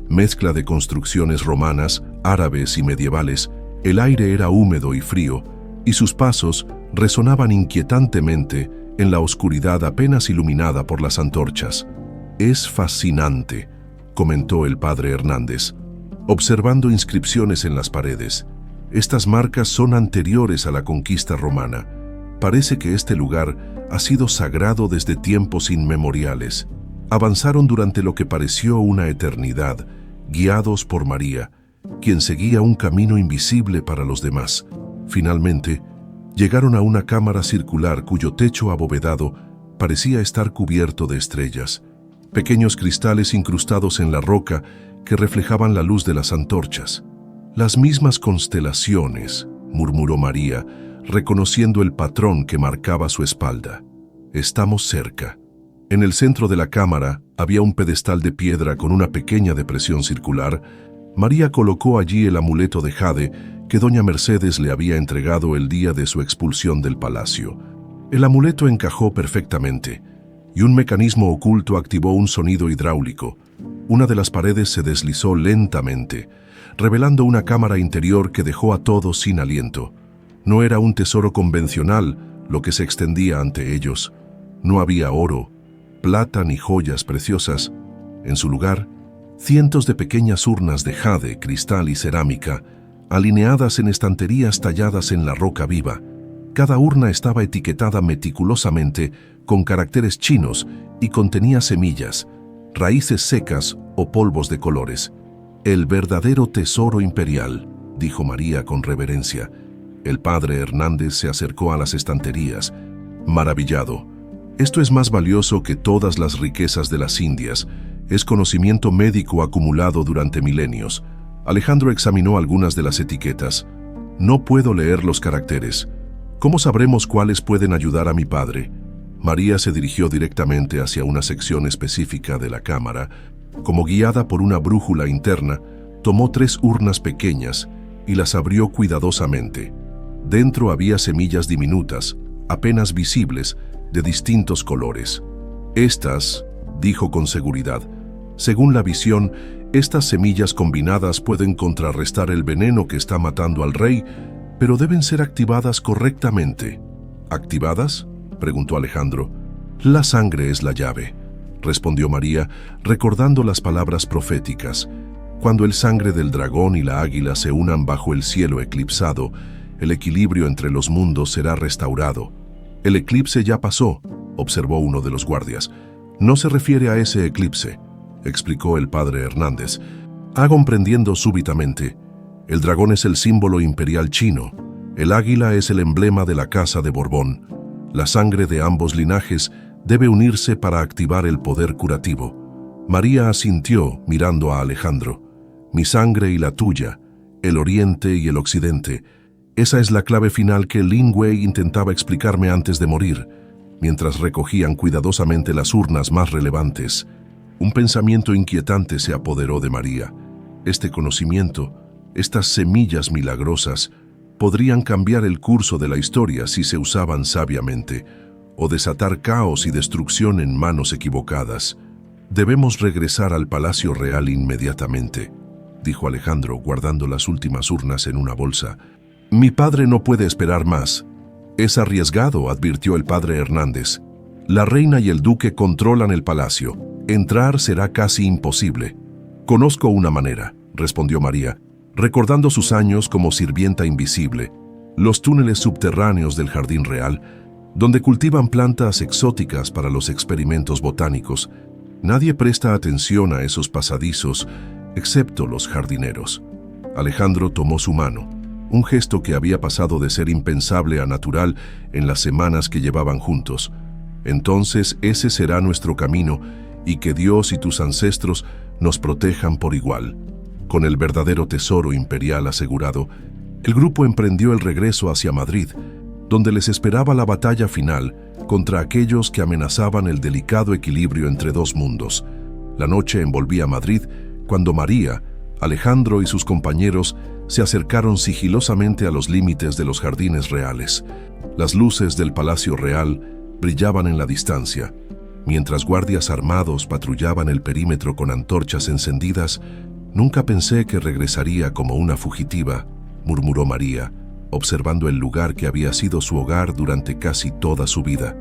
mezcla de construcciones romanas, árabes y medievales. El aire era húmedo y frío, y sus pasos resonaban inquietantemente en la oscuridad apenas iluminada por las antorchas. «Es fascinante», comentó el padre Hernández, observando inscripciones en las paredes. «Estas marcas son anteriores a la conquista romana. Parece que este lugar ha sido sagrado desde tiempos inmemoriales». Avanzaron durante lo que pareció una eternidad, guiados por María, quien seguía un camino invisible para los demás. Finalmente, llegaron a una cámara circular cuyo techo abovedado parecía estar cubierto de estrellas, pequeños cristales incrustados en la roca que reflejaban la luz de las antorchas. «Las mismas constelaciones», murmuró María, reconociendo el patrón que marcaba su espalda. «Estamos cerca». En el centro de la cámara había un pedestal de piedra con una pequeña depresión circular. María colocó allí el amuleto de jade que doña Mercedes le había entregado el día de su expulsión del palacio. El amuleto encajó perfectamente, y un mecanismo oculto activó un sonido hidráulico. Una de las paredes se deslizó lentamente, revelando una cámara interior que dejó a todos sin aliento. No era un tesoro convencional lo que se extendía ante ellos. No había oro, plata ni joyas preciosas. En su lugar, cientos de pequeñas urnas de jade, cristal y cerámica, alineadas en estanterías talladas en la roca viva. Cada urna estaba etiquetada meticulosamente con caracteres chinos y contenía semillas, raíces secas o polvos de colores. «El verdadero tesoro imperial», dijo María con reverencia. El padre Hernández se acercó a las estanterías, maravillado. «Esto es más valioso que todas las riquezas de las Indias. Es conocimiento médico acumulado durante milenios». Alejandro examinó algunas de las etiquetas. «No puedo leer los caracteres. ¿Cómo sabremos cuáles pueden ayudar a mi padre?». María se dirigió directamente hacia una sección específica de la cámara. Como guiada por una brújula interna, tomó 3 urnas pequeñas y las abrió cuidadosamente. Dentro había semillas diminutas, apenas visibles, de distintos colores. «Estas», dijo con seguridad, «según la visión, estas semillas combinadas pueden contrarrestar el veneno que está matando al rey, pero deben ser activadas correctamente». «¿Activadas?», preguntó Alejandro. «La sangre es la llave», respondió María, recordando las palabras proféticas. «Cuando el sangre del dragón y la águila se unan bajo el cielo eclipsado, el equilibrio entre los mundos será restaurado». «El eclipse ya pasó», observó uno de los guardias. «No se refiere a ese eclipse», explicó el padre Hernández, comprendiendo súbitamente. «El dragón es el símbolo imperial chino. El águila es el emblema de la casa de Borbón. La sangre de ambos linajes debe unirse para activar el poder curativo». María asintió mirando a Alejandro. «Mi sangre y la tuya, el oriente y el occidente. Esa es la clave final que Lin Wei intentaba explicarme antes de morir», mientras recogían cuidadosamente las urnas más relevantes. Un pensamiento inquietante se apoderó de María. Este conocimiento, estas semillas milagrosas, podrían cambiar el curso de la historia si se usaban sabiamente, o desatar caos y destrucción en manos equivocadas. «Debemos regresar al Palacio Real inmediatamente», dijo Alejandro, guardando las últimas urnas en una bolsa. «Mi padre no puede esperar más». «Es arriesgado», advirtió el padre Hernández. «La reina y el duque controlan el palacio. Entrar será casi imposible». «Conozco una manera», respondió María, recordando sus años como sirvienta invisible. «Los túneles subterráneos del Jardín Real, donde cultivan plantas exóticas para los experimentos botánicos. Nadie presta atención a esos pasadizos, excepto los jardineros». Alejandro tomó su mano, un gesto que había pasado de ser impensable a natural en las semanas que llevaban juntos. «Entonces ese será nuestro camino, y que Dios y tus ancestros nos protejan por igual». Con el verdadero tesoro imperial asegurado, el grupo emprendió el regreso hacia Madrid, donde les esperaba la batalla final contra aquellos que amenazaban el delicado equilibrio entre dos mundos. La noche envolvía Madrid cuando María, Alejandro y sus compañeros se acercaron sigilosamente a los límites de los jardines reales. Las luces del Palacio Real brillaban en la distancia. Mientras guardias armados patrullaban el perímetro con antorchas encendidas, «Nunca pensé que regresaría como una fugitiva», murmuró María, observando el lugar que había sido su hogar durante casi toda su vida.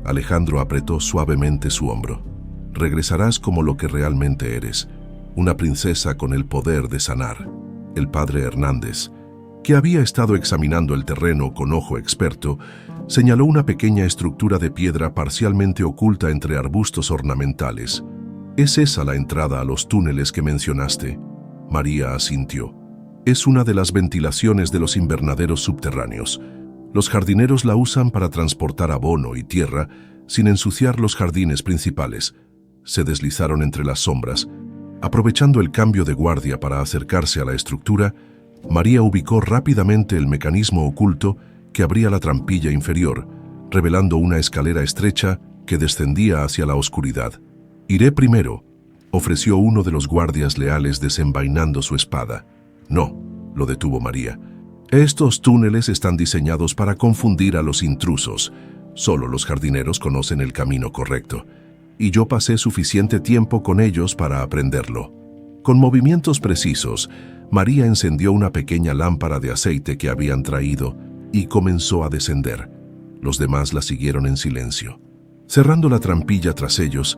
Alejandro apretó suavemente su hombro. «Regresarás como lo que realmente eres, una princesa con el poder de sanar». El padre Hernández, que había estado examinando el terreno con ojo experto, señaló una pequeña estructura de piedra parcialmente oculta entre arbustos ornamentales. «¿Es esa la entrada a los túneles que mencionaste?». María asintió. «Es una de las ventilaciones de los invernaderos subterráneos. Los jardineros la usan para transportar abono y tierra sin ensuciar los jardines principales». Se deslizaron entre las sombras. Aprovechando el cambio de guardia para acercarse a la estructura, María ubicó rápidamente el mecanismo oculto que abría la trampilla inferior, revelando una escalera estrecha que descendía hacia la oscuridad. «Iré primero», ofreció uno de los guardias leales desenvainando su espada. «No», lo detuvo María. «Estos túneles están diseñados para confundir a los intrusos. Solo los jardineros conocen el camino correcto. Y yo pasé suficiente tiempo con ellos para aprenderlo». Con movimientos precisos, María encendió una pequeña lámpara de aceite que habían traído y comenzó a descender. Los demás la siguieron en silencio. Cerrando la trampilla tras ellos,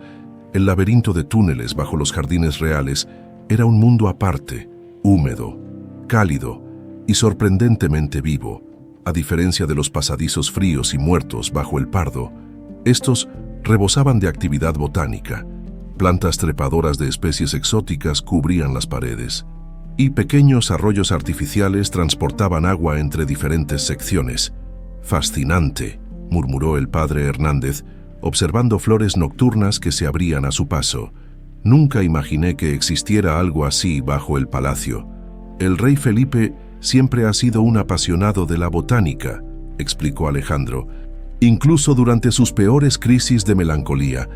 el laberinto de túneles bajo los jardines reales era un mundo aparte, húmedo, cálido y sorprendentemente vivo. A diferencia de los pasadizos fríos y muertos bajo el Pardo, estos rebosaban de actividad botánica. Plantas trepadoras de especies exóticas cubrían las paredes, y pequeños arroyos artificiales transportaban agua entre diferentes secciones. «Fascinante», murmuró el padre Hernández, observando flores nocturnas que se abrían a su paso. «Nunca imaginé que existiera algo así bajo el palacio. El rey Felipe siempre ha sido un apasionado de la botánica», explicó Alejandro. «Incluso durante sus peores crisis de melancolía,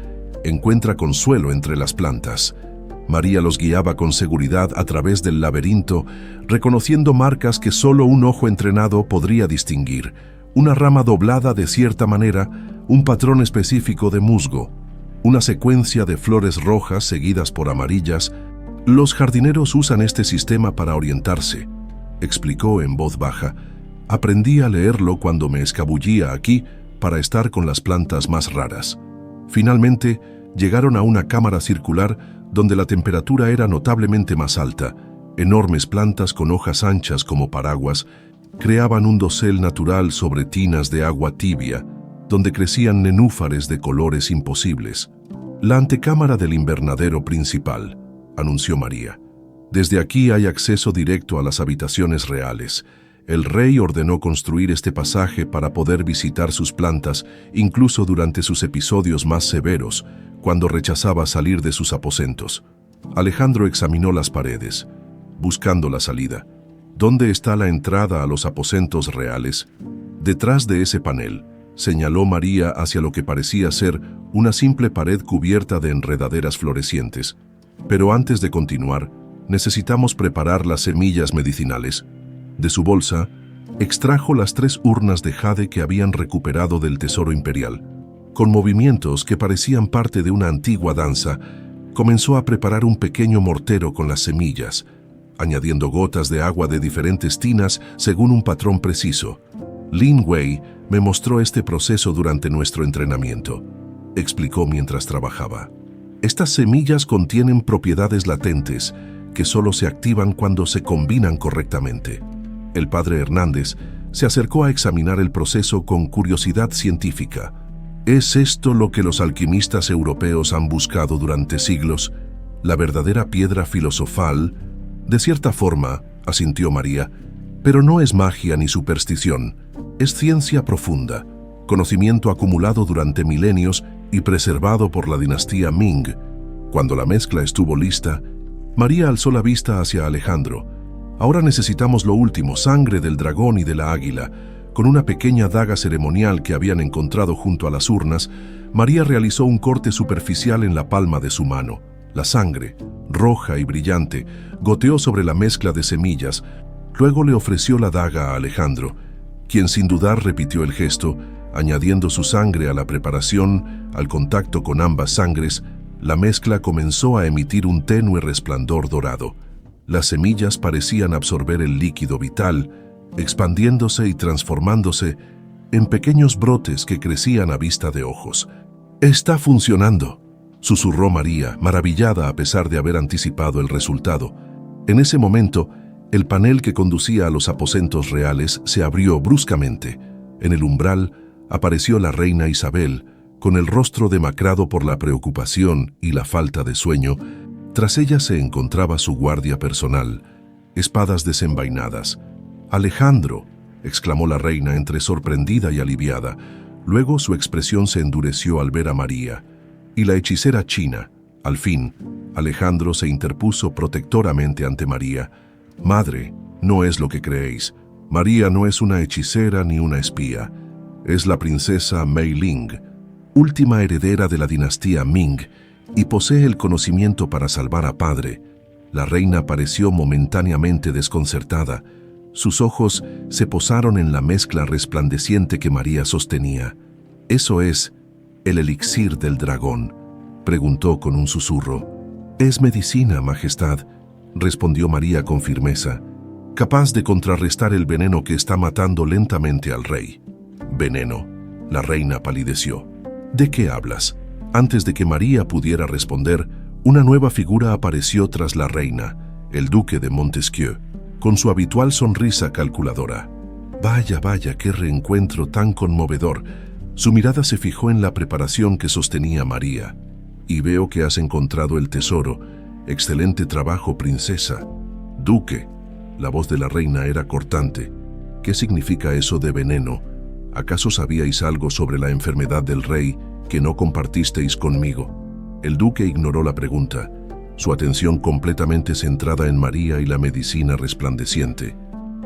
encuentra consuelo entre las plantas». María los guiaba con seguridad a través del laberinto, reconociendo marcas que solo un ojo entrenado podría distinguir. Una rama doblada de cierta manera, un patrón específico de musgo, una secuencia de flores rojas seguidas por amarillas. «Los jardineros usan este sistema para orientarse», explicó en voz baja. «Aprendí a leerlo cuando me escabullía aquí para estar con las plantas más raras». Finalmente, llegaron a una cámara circular donde la temperatura era notablemente más alta. Enormes plantas con hojas anchas como paraguas creaban un dosel natural sobre tinas de agua tibia, donde crecían nenúfares de colores imposibles. «La antecámara del invernadero principal», anunció María. «Desde aquí hay acceso directo a las habitaciones reales. El rey ordenó construir este pasaje para poder visitar sus plantas, incluso durante sus episodios más severos, cuando rechazaba salir de sus aposentos». Alejandro examinó las paredes, buscando la salida. «¿Dónde está la entrada a los aposentos reales?» «Detrás de ese panel», señaló María hacia lo que parecía ser una simple pared cubierta de enredaderas florecientes. «Pero antes de continuar, necesitamos preparar las semillas medicinales». De su bolsa, extrajo las 3 urnas de jade que habían recuperado del tesoro imperial. Con movimientos que parecían parte de una antigua danza, comenzó a preparar un pequeño mortero con las semillas, añadiendo gotas de agua de diferentes tinas según un patrón preciso. «Lin Wei me mostró este proceso durante nuestro entrenamiento», explicó mientras trabajaba. «Estas semillas contienen propiedades latentes que solo se activan cuando se combinan correctamente». El padre Hernández se acercó a examinar el proceso con curiosidad científica. ¿Es esto lo que los alquimistas europeos han buscado durante siglos? ¿La verdadera piedra filosofal? De cierta forma, asintió María, pero no es magia ni superstición. Es ciencia profunda, conocimiento acumulado durante milenios y preservado por la dinastía Ming. Cuando la mezcla estuvo lista, María alzó la vista hacia Alejandro. Ahora necesitamos lo último, sangre del dragón y de la águila. Con una pequeña daga ceremonial que habían encontrado junto a las urnas, María realizó un corte superficial en la palma de su mano. La sangre, roja y brillante, goteó sobre la mezcla de semillas. Luego le ofreció la daga a Alejandro, quien sin dudar repitió el gesto, añadiendo su sangre a la preparación. Al contacto con ambas sangres, la mezcla comenzó a emitir un tenue resplandor dorado. Las semillas parecían absorber el líquido vital, expandiéndose y transformándose en pequeños brotes que crecían a vista de ojos. «Está funcionando», susurró María, maravillada a pesar de haber anticipado el resultado. En ese momento, el panel que conducía a los aposentos reales se abrió bruscamente. En el umbral apareció la reina Isabel, con el rostro demacrado por la preocupación y la falta de sueño. Tras ella se encontraba su guardia personal, espadas desenvainadas. «Alejandro», exclamó la reina entre sorprendida y aliviada. Luego su expresión se endureció al ver a María. Y la hechicera china. Al fin, Alejandro se interpuso protectoramente ante María. «Madre, no es lo que creéis. María no es una hechicera ni una espía. Es la princesa Mei Ling, última heredera de la dinastía Ming, y posee el conocimiento para salvar a padre». La reina pareció momentáneamente desconcertada. Sus ojos se posaron en la mezcla resplandeciente que María sostenía. «¿Eso es el elixir del dragón?», preguntó con un susurro. «Es medicina, Majestad», respondió María con firmeza, «capaz de contrarrestar el veneno que está matando lentamente al rey». «¿Veneno?», la reina palideció. «¿De qué hablas?». Antes de que María pudiera responder, una nueva figura apareció tras la reina, el duque de Montesquieu, con su habitual sonrisa calculadora. «Vaya, vaya, qué reencuentro tan conmovedor». Su mirada se fijó en la preparación que sostenía María. «Y veo que has encontrado el tesoro. Excelente trabajo, princesa». «Duque», la voz de la reina era cortante. «¿Qué significa eso de veneno? ¿Acaso sabíais algo sobre la enfermedad del rey que no compartisteis conmigo?». El duque ignoró la pregunta, su atención completamente centrada en María y la medicina resplandeciente.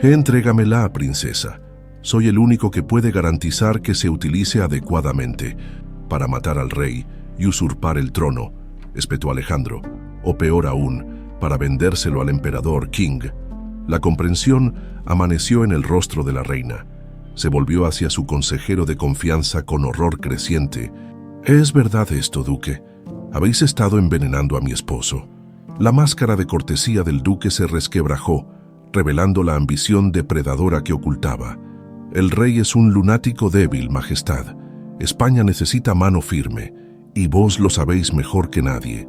«Entrégamela, princesa. Soy el único que puede garantizar que se utilice adecuadamente para matar al rey y usurpar el trono», espetó Alejandro, «o peor aún, para vendérselo al emperador King». La comprensión amaneció en el rostro de la reina. Se volvió hacia su consejero de confianza con horror creciente. «¿Es verdad esto, duque? Habéis estado envenenando a mi esposo». La máscara de cortesía del duque se resquebrajó, revelando la ambición depredadora que ocultaba. «El rey es un lunático débil, Majestad. España necesita mano firme, y vos lo sabéis mejor que nadie.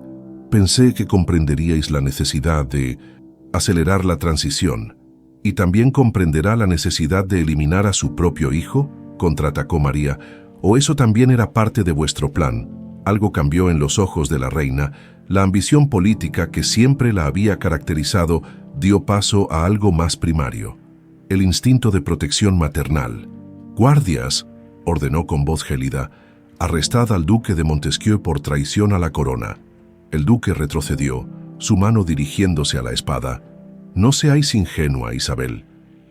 Pensé que comprenderíais la necesidad de acelerar la transición. ¿Y también comprenderá la necesidad de eliminar a su propio hijo?», contraatacó María. «¿O eso también era parte de vuestro plan?». Algo cambió en los ojos de la reina. La ambición política que siempre la había caracterizado dio paso a algo más primario: el instinto de protección maternal. «Guardias», ordenó con voz gélida, «arrestad al duque de Montesquieu por traición a la corona». El duque retrocedió, su mano dirigiéndose a la espada. «No seáis ingenua, Isabel.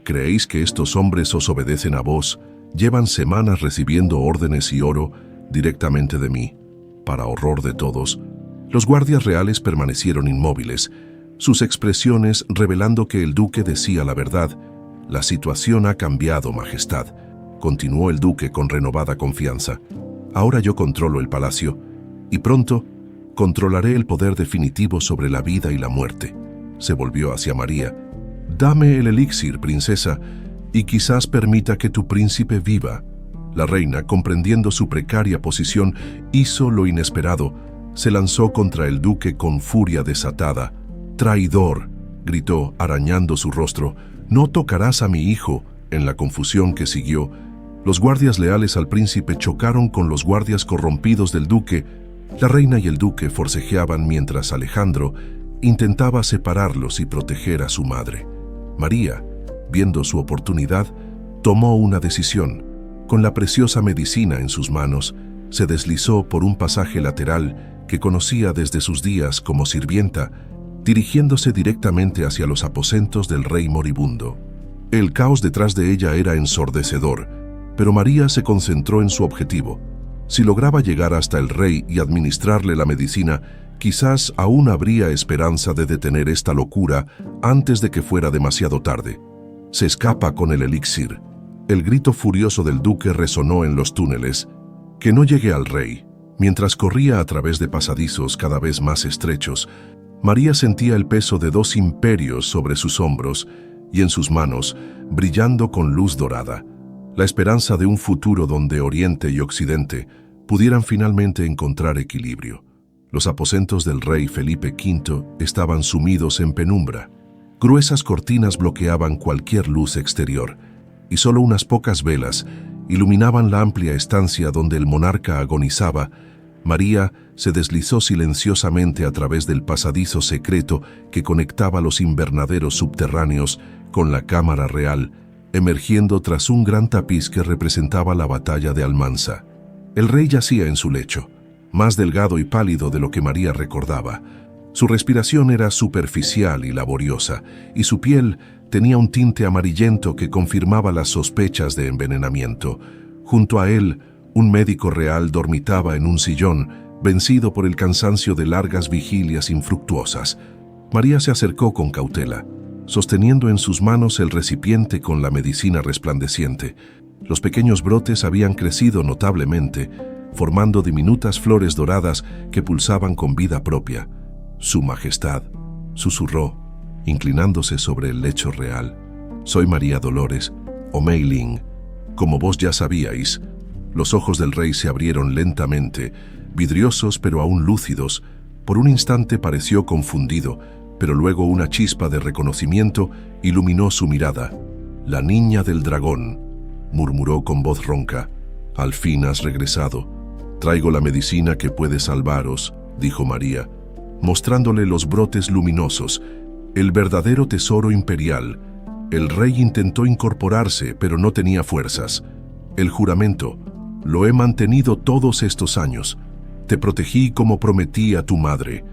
¿Creéis que estos hombres os obedecen a vos? Llevan semanas recibiendo órdenes y oro directamente de mí». Para horror de todos, los guardias reales permanecieron inmóviles, sus expresiones revelando que el duque decía la verdad. «La situación ha cambiado, Majestad», continuó el duque con renovada confianza. «Ahora yo controlo el palacio, y pronto controlaré el poder definitivo sobre la vida y la muerte». Se volvió hacia María. «Dame el elixir, princesa, y quizás permita que tu príncipe viva». La reina, comprendiendo su precaria posición, hizo lo inesperado. Se lanzó contra el duque con furia desatada. «Traidor», gritó, arañando su rostro, «no tocarás a mi hijo». En la confusión que siguió, los guardias leales al príncipe chocaron con los guardias corrompidos del duque. La reina y el duque forcejeaban mientras Alejandro intentaba separarlos y proteger a su madre. María, viendo su oportunidad, tomó una decisión. Con la preciosa medicina en sus manos, se deslizó por un pasaje lateral que conocía desde sus días como sirvienta, dirigiéndose directamente hacia los aposentos del rey moribundo. El caos detrás de ella era ensordecedor, pero María se concentró en su objetivo. Si lograba llegar hasta el rey y administrarle la medicina, quizás aún habría esperanza de detener esta locura antes de que fuera demasiado tarde. Se escapa con el elixir. El grito furioso del duque resonó en los túneles. Que no llegue al rey. Mientras corría a través de pasadizos cada vez más estrechos, María sentía el peso de 2 imperios sobre sus hombros y en sus manos, brillando con luz dorada. La esperanza de un futuro donde Oriente y Occidente pudieran finalmente encontrar equilibrio. Los aposentos del rey Felipe V estaban sumidos en penumbra. Gruesas cortinas bloqueaban cualquier luz exterior, y solo unas pocas velas iluminaban la amplia estancia donde el monarca agonizaba. María se deslizó silenciosamente a través del pasadizo secreto que conectaba los invernaderos subterráneos con la cámara real, emergiendo tras un gran tapiz que representaba la batalla de Almanza. El rey yacía en su lecho, más delgado y pálido de lo que María recordaba. Su respiración era superficial y laboriosa, y su piel tenía un tinte amarillento que confirmaba las sospechas de envenenamiento. Junto a él, un médico real dormitaba en un sillón, vencido por el cansancio de largas vigilias infructuosas. María se acercó con cautela, sosteniendo en sus manos el recipiente con la medicina resplandeciente. Los pequeños brotes habían crecido notablemente, formando diminutas flores doradas que pulsaban con vida propia. «Su Majestad», susurró, inclinándose sobre el lecho real. «Soy María Dolores, o Mei Ling. Como vos ya sabíais». Los ojos del rey se abrieron lentamente, vidriosos pero aún lúcidos. Por un instante pareció confundido, pero luego una chispa de reconocimiento iluminó su mirada. «La niña del dragón», murmuró con voz ronca. «Al fin has regresado. Traigo la medicina que puede salvaros», dijo María, mostrándole los brotes luminosos, el verdadero tesoro imperial. El rey intentó incorporarse, pero no tenía fuerzas. «El juramento. Lo he mantenido todos estos años. Te protegí como prometí a tu madre.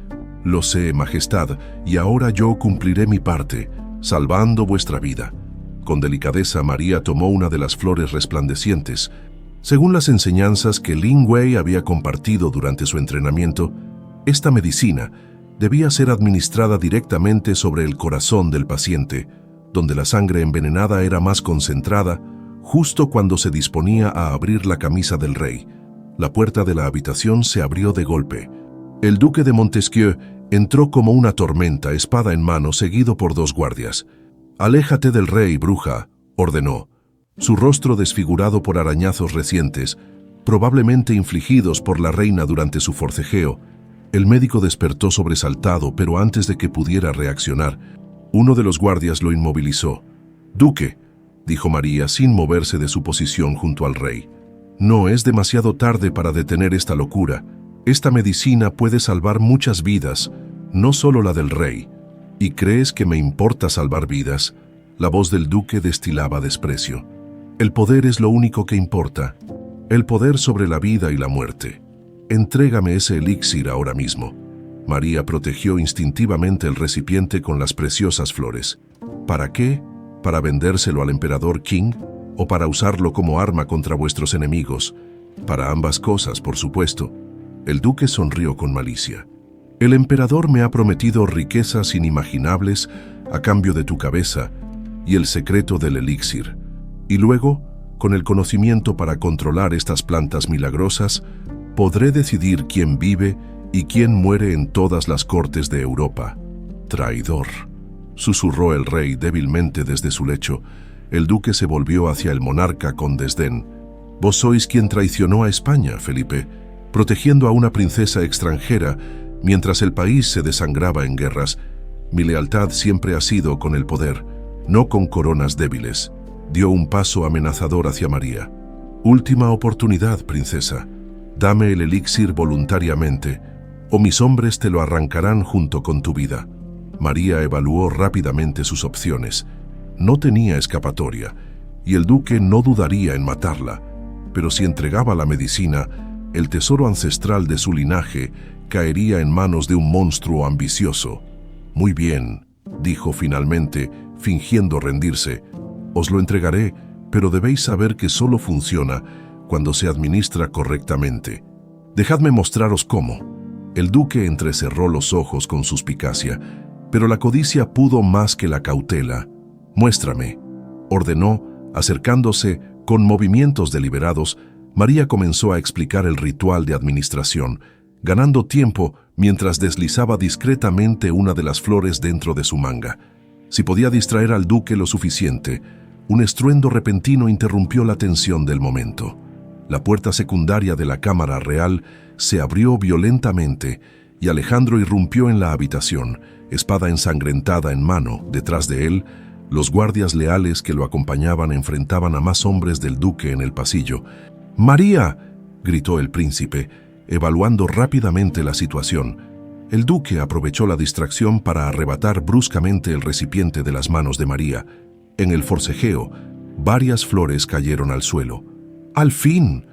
Lo sé, Majestad, y ahora yo cumpliré mi parte, salvando vuestra vida». Con delicadeza, María tomó una de las flores resplandecientes. Según las enseñanzas que Lin Wei había compartido durante su entrenamiento, esta medicina debía ser administrada directamente sobre el corazón del paciente, donde la sangre envenenada era más concentrada, justo cuando se disponía a abrir la camisa del rey. La puerta de la habitación se abrió de golpe. El duque de Montesquieu entró como una tormenta, espada en mano, seguido por 2 guardias. «Aléjate del rey, bruja», ordenó. Su rostro desfigurado por arañazos recientes, probablemente infligidos por la reina durante su forcejeo. El médico despertó sobresaltado, pero antes de que pudiera reaccionar, uno de los guardias lo inmovilizó. «Duque», dijo María sin moverse de su posición junto al rey. «No es demasiado tarde para detener esta locura. Esta medicina puede salvar muchas vidas, no solo la del rey». «¿Y crees que me importa salvar vidas?». La voz del duque destilaba desprecio. «El poder es lo único que importa. El poder sobre la vida y la muerte. Entrégame ese elixir ahora mismo». María protegió instintivamente el recipiente con las preciosas flores. «¿Para qué? ¿Para vendérselo al emperador Qing? ¿O para usarlo como arma contra vuestros enemigos?». «Para ambas cosas, por supuesto». El duque sonrió con malicia. «El emperador me ha prometido riquezas inimaginables a cambio de tu cabeza y el secreto del elixir. Y luego, con el conocimiento para controlar estas plantas milagrosas, podré decidir quién vive y quién muere en todas las cortes de Europa». «Traidor», susurró el rey débilmente desde su lecho. El duque se volvió hacia el monarca con desdén. «Vos sois quien traicionó a España, Felipe, protegiendo a una princesa extranjera mientras el país se desangraba en guerras. Mi lealtad siempre ha sido con el poder, no con coronas débiles». Dio un paso amenazador hacia María. «Última oportunidad, princesa. Dame el elixir voluntariamente, o mis hombres te lo arrancarán junto con tu vida». María evaluó rápidamente sus opciones. No tenía escapatoria, y el duque no dudaría en matarla, pero si entregaba la medicina, el tesoro ancestral de su linaje caería en manos de un monstruo ambicioso. Muy bien, dijo finalmente, fingiendo rendirse. Os lo entregaré, pero debéis saber que solo funciona cuando se administra correctamente. Dejadme mostraros cómo. El duque entrecerró los ojos con suspicacia, pero la codicia pudo más que la cautela. Muéstrame, ordenó, acercándose con movimientos deliberados. María comenzó a explicar el ritual de administración, ganando tiempo mientras deslizaba discretamente una de las flores dentro de su manga. Si podía distraer al duque lo suficiente, un estruendo repentino interrumpió la tensión del momento. La puerta secundaria de la cámara real se abrió violentamente y Alejandro irrumpió en la habitación, espada ensangrentada en mano. Detrás de él, los guardias leales que lo acompañaban enfrentaban a más hombres del duque en el pasillo. «¡María!», gritó el príncipe, evaluando rápidamente la situación. El duque aprovechó la distracción para arrebatar bruscamente el recipiente de las manos de María. En el forcejeo, varias flores cayeron al suelo. «¡Al fin!»,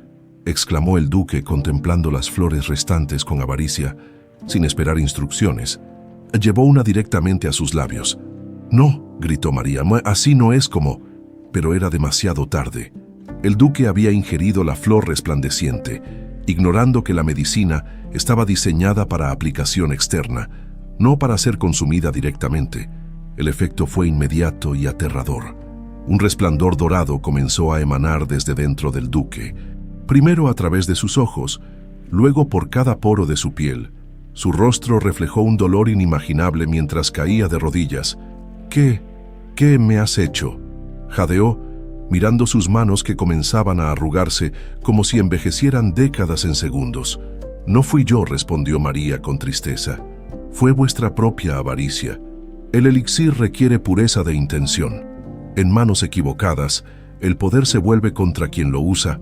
exclamó el duque contemplando las flores restantes con avaricia, sin esperar instrucciones. Llevó una directamente a sus labios. «No», gritó María, «así no es como...». Pero era demasiado tarde. El duque había ingerido la flor resplandeciente, ignorando que la medicina estaba diseñada para aplicación externa, no para ser consumida directamente. El efecto fue inmediato y aterrador. Un resplandor dorado comenzó a emanar desde dentro del duque, primero a través de sus ojos, luego por cada poro de su piel. Su rostro reflejó un dolor inimaginable mientras caía de rodillas. ¿Qué me has hecho?», jadeó, mirando sus manos que comenzaban a arrugarse como si envejecieran décadas en segundos. «No fui yo», respondió María con tristeza. «Fue vuestra propia avaricia. El elixir requiere pureza de intención. En manos equivocadas, el poder se vuelve contra quien lo usa».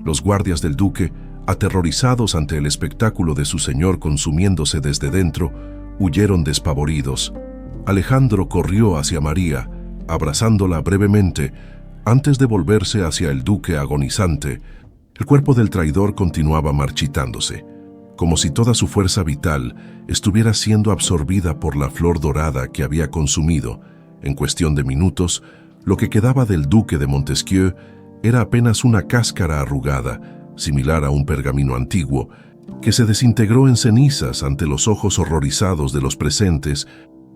Los guardias del duque, aterrorizados ante el espectáculo de su señor consumiéndose desde dentro, huyeron despavoridos. Alejandro corrió hacia María, abrazándola brevemente, antes de volverse hacia el duque agonizante. El cuerpo del traidor continuaba marchitándose, como si toda su fuerza vital estuviera siendo absorbida por la flor dorada que había consumido. En cuestión de minutos, lo que quedaba del duque de Montesquieu era apenas una cáscara arrugada, similar a un pergamino antiguo, que se desintegró en cenizas ante los ojos horrorizados de los presentes.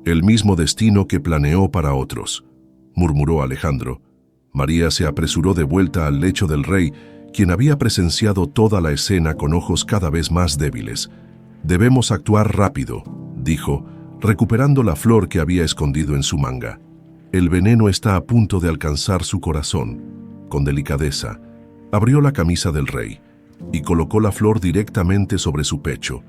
«El mismo destino que planeó para otros», murmuró Alejandro. María se apresuró de vuelta al lecho del rey, quien había presenciado toda la escena con ojos cada vez más débiles. «Debemos actuar rápido», dijo, recuperando la flor que había escondido en su manga. «El veneno está a punto de alcanzar su corazón». Con delicadeza, abrió la camisa del rey y colocó la flor directamente sobre su pecho,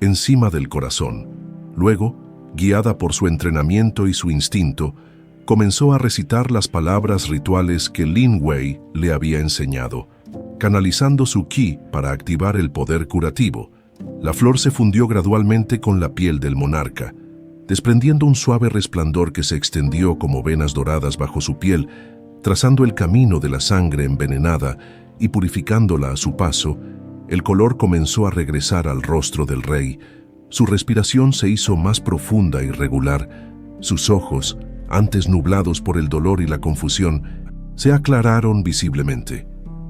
encima del corazón. Luego, guiada por su entrenamiento y su instinto, comenzó a recitar las palabras rituales que Lin Wei le había enseñado, canalizando su ki para activar el poder curativo. La flor se fundió gradualmente con la piel del monarca, desprendiendo un suave resplandor que se extendió como venas doradas bajo su piel, trazando el camino de la sangre envenenada y purificándola a su paso. El color comenzó a regresar al rostro del rey. Su respiración se hizo más profunda y regular. Sus ojos, antes nublados por el dolor y la confusión, se aclararon visiblemente.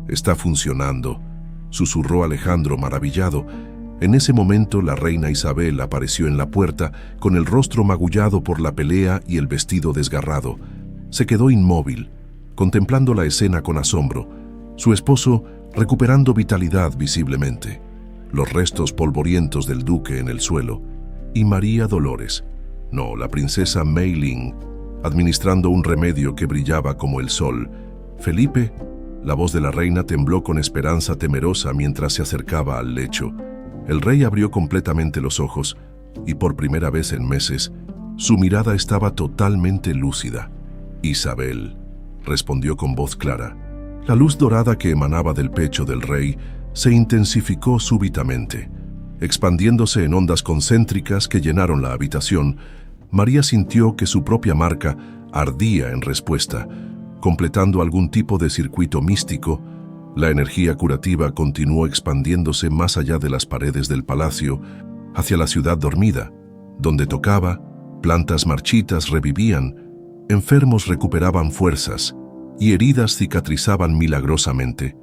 «Está funcionando», susurró Alejandro maravillado. En ese momento la reina Isabel apareció en la puerta con el rostro magullado por la pelea y el vestido desgarrado. Se quedó inmóvil, contemplando la escena con asombro, su esposo recuperando vitalidad visiblemente, los restos polvorientos del duque en el suelo, y María Dolores, no, la princesa Mei Ling, administrando un remedio que brillaba como el sol. «Felipe», la voz de la reina tembló con esperanza temerosa mientras se acercaba al lecho. El rey abrió completamente los ojos, y por primera vez en meses, su mirada estaba totalmente lúcida. «Isabel», respondió con voz clara. La luz dorada que emanaba del pecho del rey se intensificó súbitamente, expandiéndose en ondas concéntricas que llenaron la habitación. María sintió que su propia marca ardía en respuesta, completando algún tipo de circuito místico. La energía curativa continuó expandiéndose más allá de las paredes del palacio, hacia la ciudad dormida, donde tocaba, Plantas marchitas revivían, enfermos recuperaban fuerzas y heridas cicatrizaban milagrosamente.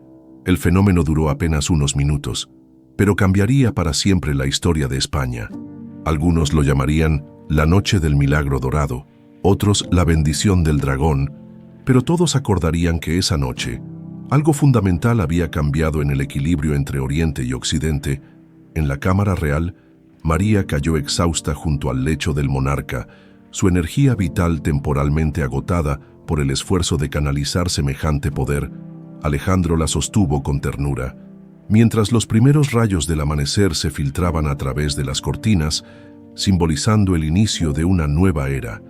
El fenómeno duró apenas unos minutos, pero cambiaría para siempre la historia de España. Algunos lo llamarían la noche del milagro dorado, otros la bendición del dragón, pero todos acordarían que esa noche algo fundamental había cambiado en el equilibrio entre Oriente y Occidente. En la cámara real, María cayó exhausta junto al lecho del monarca, su energía vital temporalmente agotada por el esfuerzo de canalizar semejante poder. Alejandro la sostuvo con ternura. Mientras los primeros rayos del amanecer se filtraban a través de las cortinas, simbolizando el inicio de una nueva era,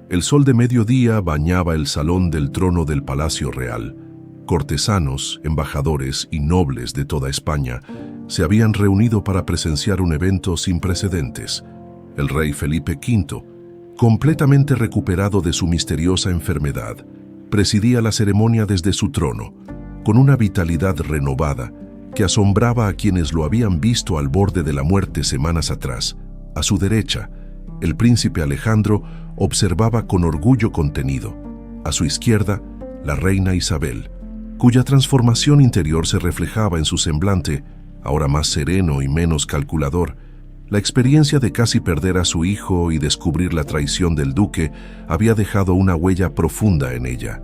el sol de mediodía bañaba el salón del trono del Palacio Real. Cortesanos, embajadores y nobles de toda España se habían reunido para presenciar un evento sin precedentes. El rey Felipe V, completamente recuperado de su misteriosa enfermedad, presidía la ceremonia desde su trono, con una vitalidad renovada que asombraba a quienes lo habían visto al borde de la muerte semanas atrás. A su derecha, el príncipe Alejandro observaba con orgullo contenido. A su izquierda, la reina Isabel, cuya transformación interior se reflejaba en su semblante, ahora más sereno y menos calculador. La experiencia de casi perder a su hijo y descubrir la traición del duque había dejado una huella profunda en ella.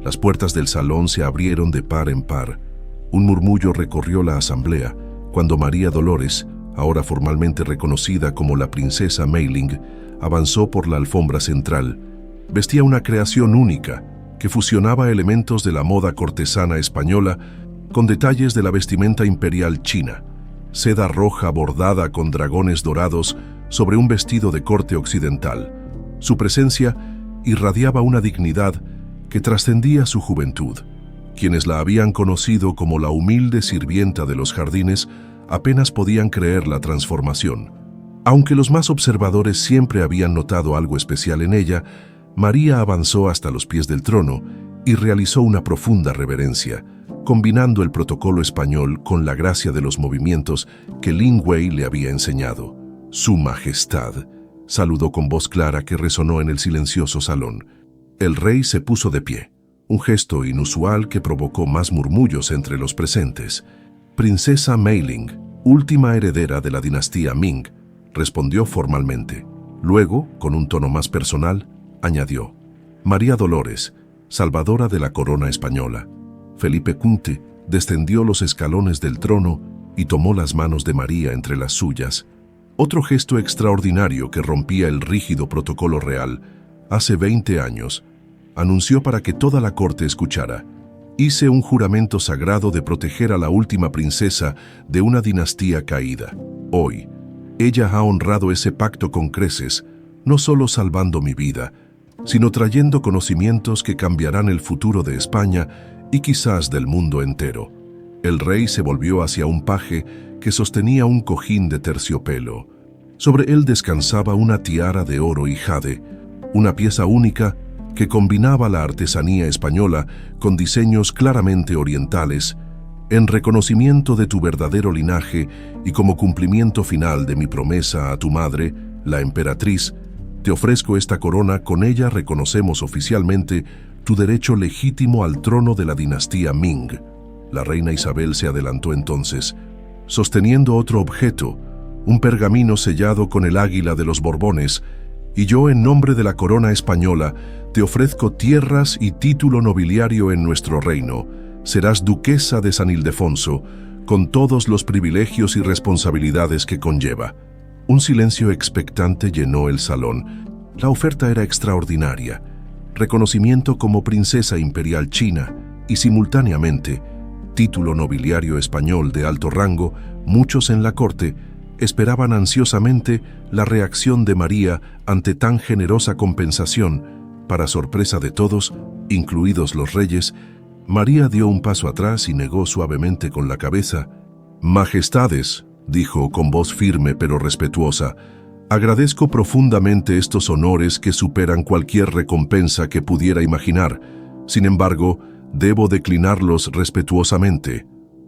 Las puertas del salón se abrieron de par en par. Un murmullo recorrió la asamblea cuando María Dolores, ahora formalmente reconocida como la princesa Meiling, avanzó por la alfombra central. Vestía una creación única que fusionaba elementos de la moda cortesana española con detalles de la vestimenta imperial china. Seda roja bordada con dragones dorados sobre un vestido de corte occidental. Su presencia irradiaba una dignidad que trascendía su juventud. Quienes la habían conocido como la humilde sirvienta de los jardines apenas podían creer la transformación. Aunque los más observadores siempre habían notado algo especial en ella, María avanzó hasta los pies del trono y realizó una profunda reverencia, combinando el protocolo español con la gracia de los movimientos que Lin Wei le había enseñado. «Su Majestad», saludó con voz clara que resonó en el silencioso salón. El rey se puso de pie, un gesto inusual que provocó más murmullos entre los presentes. «Princesa Meiling, última heredera de la dinastía Ming», respondió formalmente. Luego, con un tono más personal, añadió: «María Dolores, salvadora de la corona española». Felipe V descendió los escalones del trono y tomó las manos de María entre las suyas. Otro gesto extraordinario que rompía el rígido protocolo real. Hace 20 años, anunció para que toda la corte escuchara: «Hice un juramento sagrado de proteger a la última princesa de una dinastía caída. Hoy, ella ha honrado ese pacto con creces, no solo salvando mi vida, sino trayendo conocimientos que cambiarán el futuro de España y quizás del mundo entero». El rey se volvió hacia un paje que sostenía un cojín de terciopelo. Sobre él descansaba una tiara de oro y jade, una pieza única que combinaba la artesanía española con diseños claramente orientales. «En reconocimiento de tu verdadero linaje y como cumplimiento final de mi promesa a tu madre, la emperatriz, te ofrezco esta corona. Con ella reconocemos oficialmente tu derecho legítimo al trono de la dinastía Ming». La reina Isabel se adelantó entonces, sosteniendo otro objeto, un pergamino sellado con el águila de los Borbones. «Y yo, en nombre de la corona española, te ofrezco tierras y título nobiliario en nuestro reino. Serás duquesa de San Ildefonso, con todos los privilegios y responsabilidades que conlleva». Un silencio expectante llenó el salón. La oferta era extraordinaria: reconocimiento como princesa imperial china y, simultáneamente, título nobiliario español de alto rango. Muchos en la corte esperaban ansiosamente la reacción de María ante tan generosa compensación. Para sorpresa de todos, incluidos los reyes, María dio un paso atrás y negó suavemente con la cabeza. «Majestades», dijo con voz firme pero respetuosa, «agradezco profundamente estos honores que superan cualquier recompensa que pudiera imaginar. Sin embargo, debo declinarlos respetuosamente».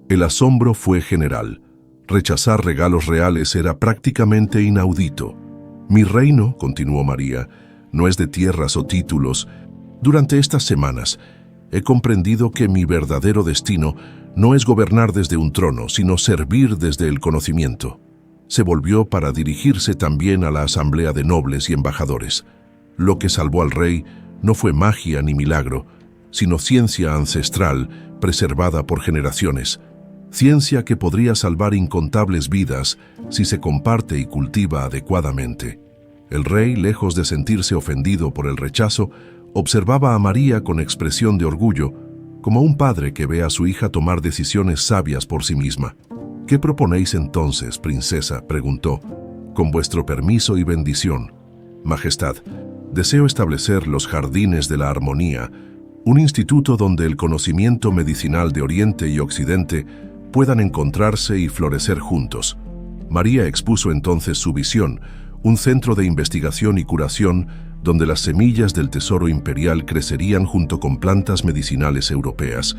El asombro fue general. Rechazar regalos reales era prácticamente inaudito. Mi reino, continuó María, no es de tierras o títulos. Durante estas semanas he comprendido que mi verdadero destino no es gobernar desde un trono, sino servir desde el conocimiento. Se volvió para dirigirse también a la asamblea de nobles y embajadores. Lo que salvó al rey no fue magia ni milagro, sino ciencia ancestral preservada por generaciones. Ciencia que podría salvar incontables vidas si se comparte y cultiva adecuadamente. El rey, lejos de sentirse ofendido por el rechazo, observaba a María con expresión de orgullo, como un padre que ve a su hija tomar decisiones sabias por sí misma. «¿Qué proponéis entonces, princesa?», preguntó. «Con vuestro permiso y bendición. Majestad, deseo establecer los Jardines de la Armonía, un instituto donde el conocimiento medicinal de Oriente y Occidente puedan encontrarse y florecer juntos». María expuso entonces su visión, un centro de investigación y curación donde las semillas del tesoro imperial crecerían junto con plantas medicinales europeas,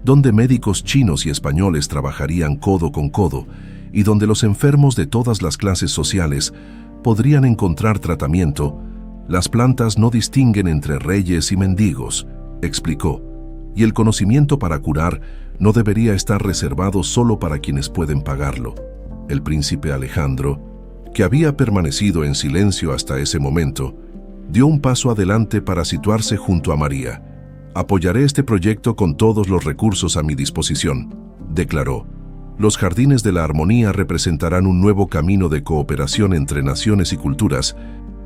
donde médicos chinos y españoles trabajarían codo con codo y donde los enfermos de todas las clases sociales podrían encontrar tratamiento. «Las plantas no distinguen entre reyes y mendigos», explicó, «y el conocimiento para curar no debería estar reservado solo para quienes pueden pagarlo». El príncipe Alejandro, que había permanecido en silencio hasta ese momento, dio un paso adelante para situarse junto a María. «Apoyaré este proyecto con todos los recursos a mi disposición», declaró. «Los Jardines de la Armonía representarán un nuevo camino de cooperación entre naciones y culturas».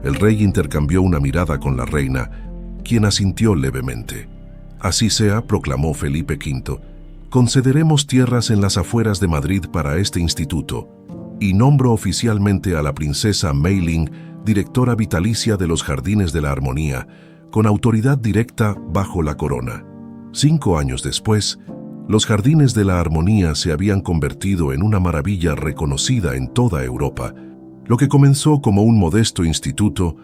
El rey intercambió una mirada con la reina, quien asintió levemente. «Así sea», proclamó Felipe V. «Concederemos tierras en las afueras de Madrid para este instituto, y nombro oficialmente a la princesa Mei Ling directora vitalicia de los Jardines de la Armonía, con autoridad directa bajo la corona». 5 años después, los Jardines de la Armonía se habían convertido en una maravilla reconocida en toda Europa. Lo que comenzó como un modesto instituto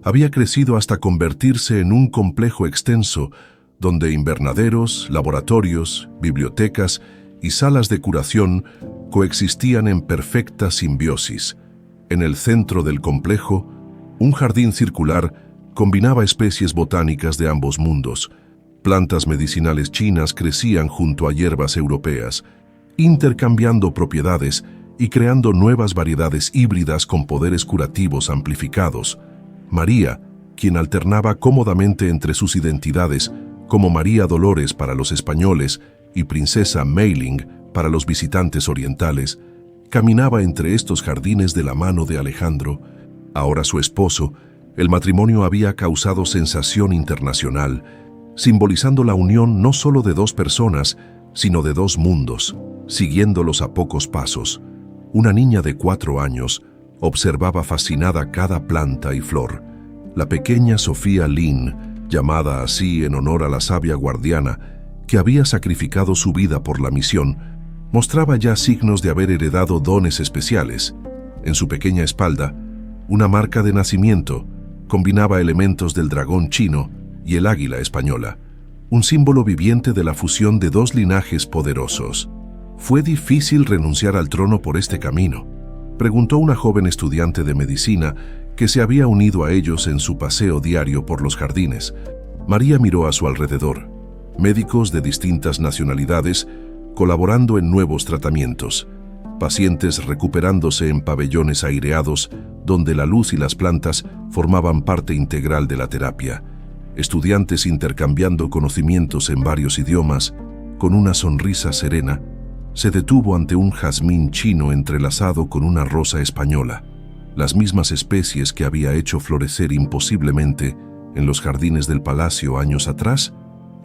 había crecido hasta convertirse en un complejo extenso donde invernaderos, laboratorios, bibliotecas y salas de curación coexistían en perfecta simbiosis. En el centro del complejo, un jardín circular combinaba especies botánicas de ambos mundos. Plantas medicinales chinas crecían junto a hierbas europeas, intercambiando propiedades y creando nuevas variedades híbridas con poderes curativos amplificados. María, quien alternaba cómodamente entre sus identidades como María Dolores para los españoles y Princesa Mei Ling para los visitantes orientales, caminaba entre estos jardines de la mano de Alejandro, ahora su esposo. El matrimonio había causado sensación internacional, simbolizando la unión no solo de 2 personas, sino de 2 mundos, siguiéndolos a pocos pasos. Una niña de 4 años observaba fascinada cada planta y flor. La pequeña Sofía Lin, llamada así en honor a la sabia guardiana, que había sacrificado su vida por la misión, mostraba ya signos de haber heredado dones especiales. En su pequeña espalda, una marca de nacimiento combinaba elementos del dragón chino y el águila española, un símbolo viviente de la fusión de 2 linajes poderosos. «¿Fue difícil renunciar al trono por este camino?», preguntó una joven estudiante de medicina que se había unido a ellos en su paseo diario por los jardines. María miró a su alrededor. Médicos de distintas nacionalidades colaborando en nuevos tratamientos, pacientes recuperándose en pabellones aireados donde la luz y las plantas formaban parte integral de la terapia, estudiantes intercambiando conocimientos en varios idiomas. Con una sonrisa serena, se detuvo ante un jazmín chino entrelazado con una rosa española, las mismas especies que había hecho florecer imposiblemente en los jardines del palacio años atrás.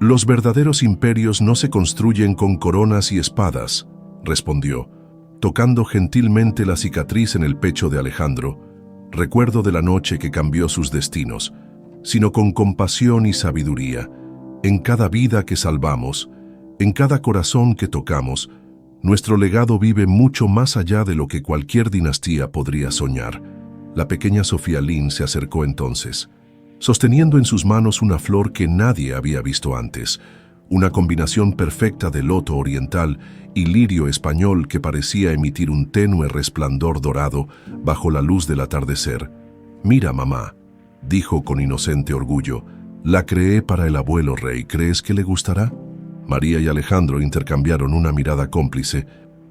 «Los verdaderos imperios no se construyen con coronas y espadas», respondió, tocando gentilmente la cicatriz en el pecho de Alejandro, recuerdo de la noche que cambió sus destinos, «sino con compasión y sabiduría. En cada vida que salvamos, en cada corazón que tocamos, nuestro legado vive mucho más allá de lo que cualquier dinastía podría soñar». La pequeña Sofía Lin se acercó entonces, sosteniendo en sus manos una flor que nadie había visto antes, una combinación perfecta de loto oriental y lirio español que parecía emitir un tenue resplandor dorado bajo la luz del atardecer. Mira, mamá, dijo con inocente orgullo, la creé para el abuelo rey, ¿crees que le gustará? María y Alejandro intercambiaron una mirada cómplice.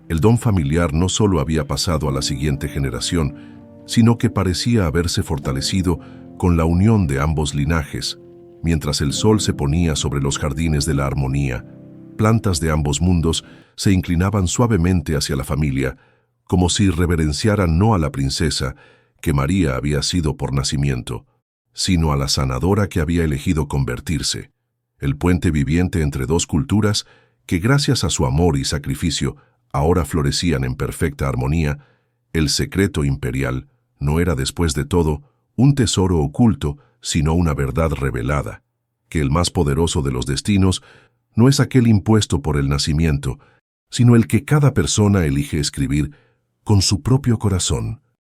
El don familiar no solo había pasado a la siguiente generación, sino que parecía haberse fortalecido con la unión de ambos linajes. Mientras el sol se ponía sobre los jardines de la armonía, plantas de ambos mundos se inclinaban suavemente hacia la familia, como si reverenciaran no a la princesa, que María había sido por nacimiento, sino a la sanadora que había elegido convertirse, el puente viviente entre dos culturas que gracias a su amor y sacrificio ahora florecían en perfecta armonía. El secreto imperial no era después de todo un tesoro oculto, sino una verdad revelada, que el más poderoso de los destinos no es aquel impuesto por el nacimiento, sino el que cada persona elige escribir con su propio corazón.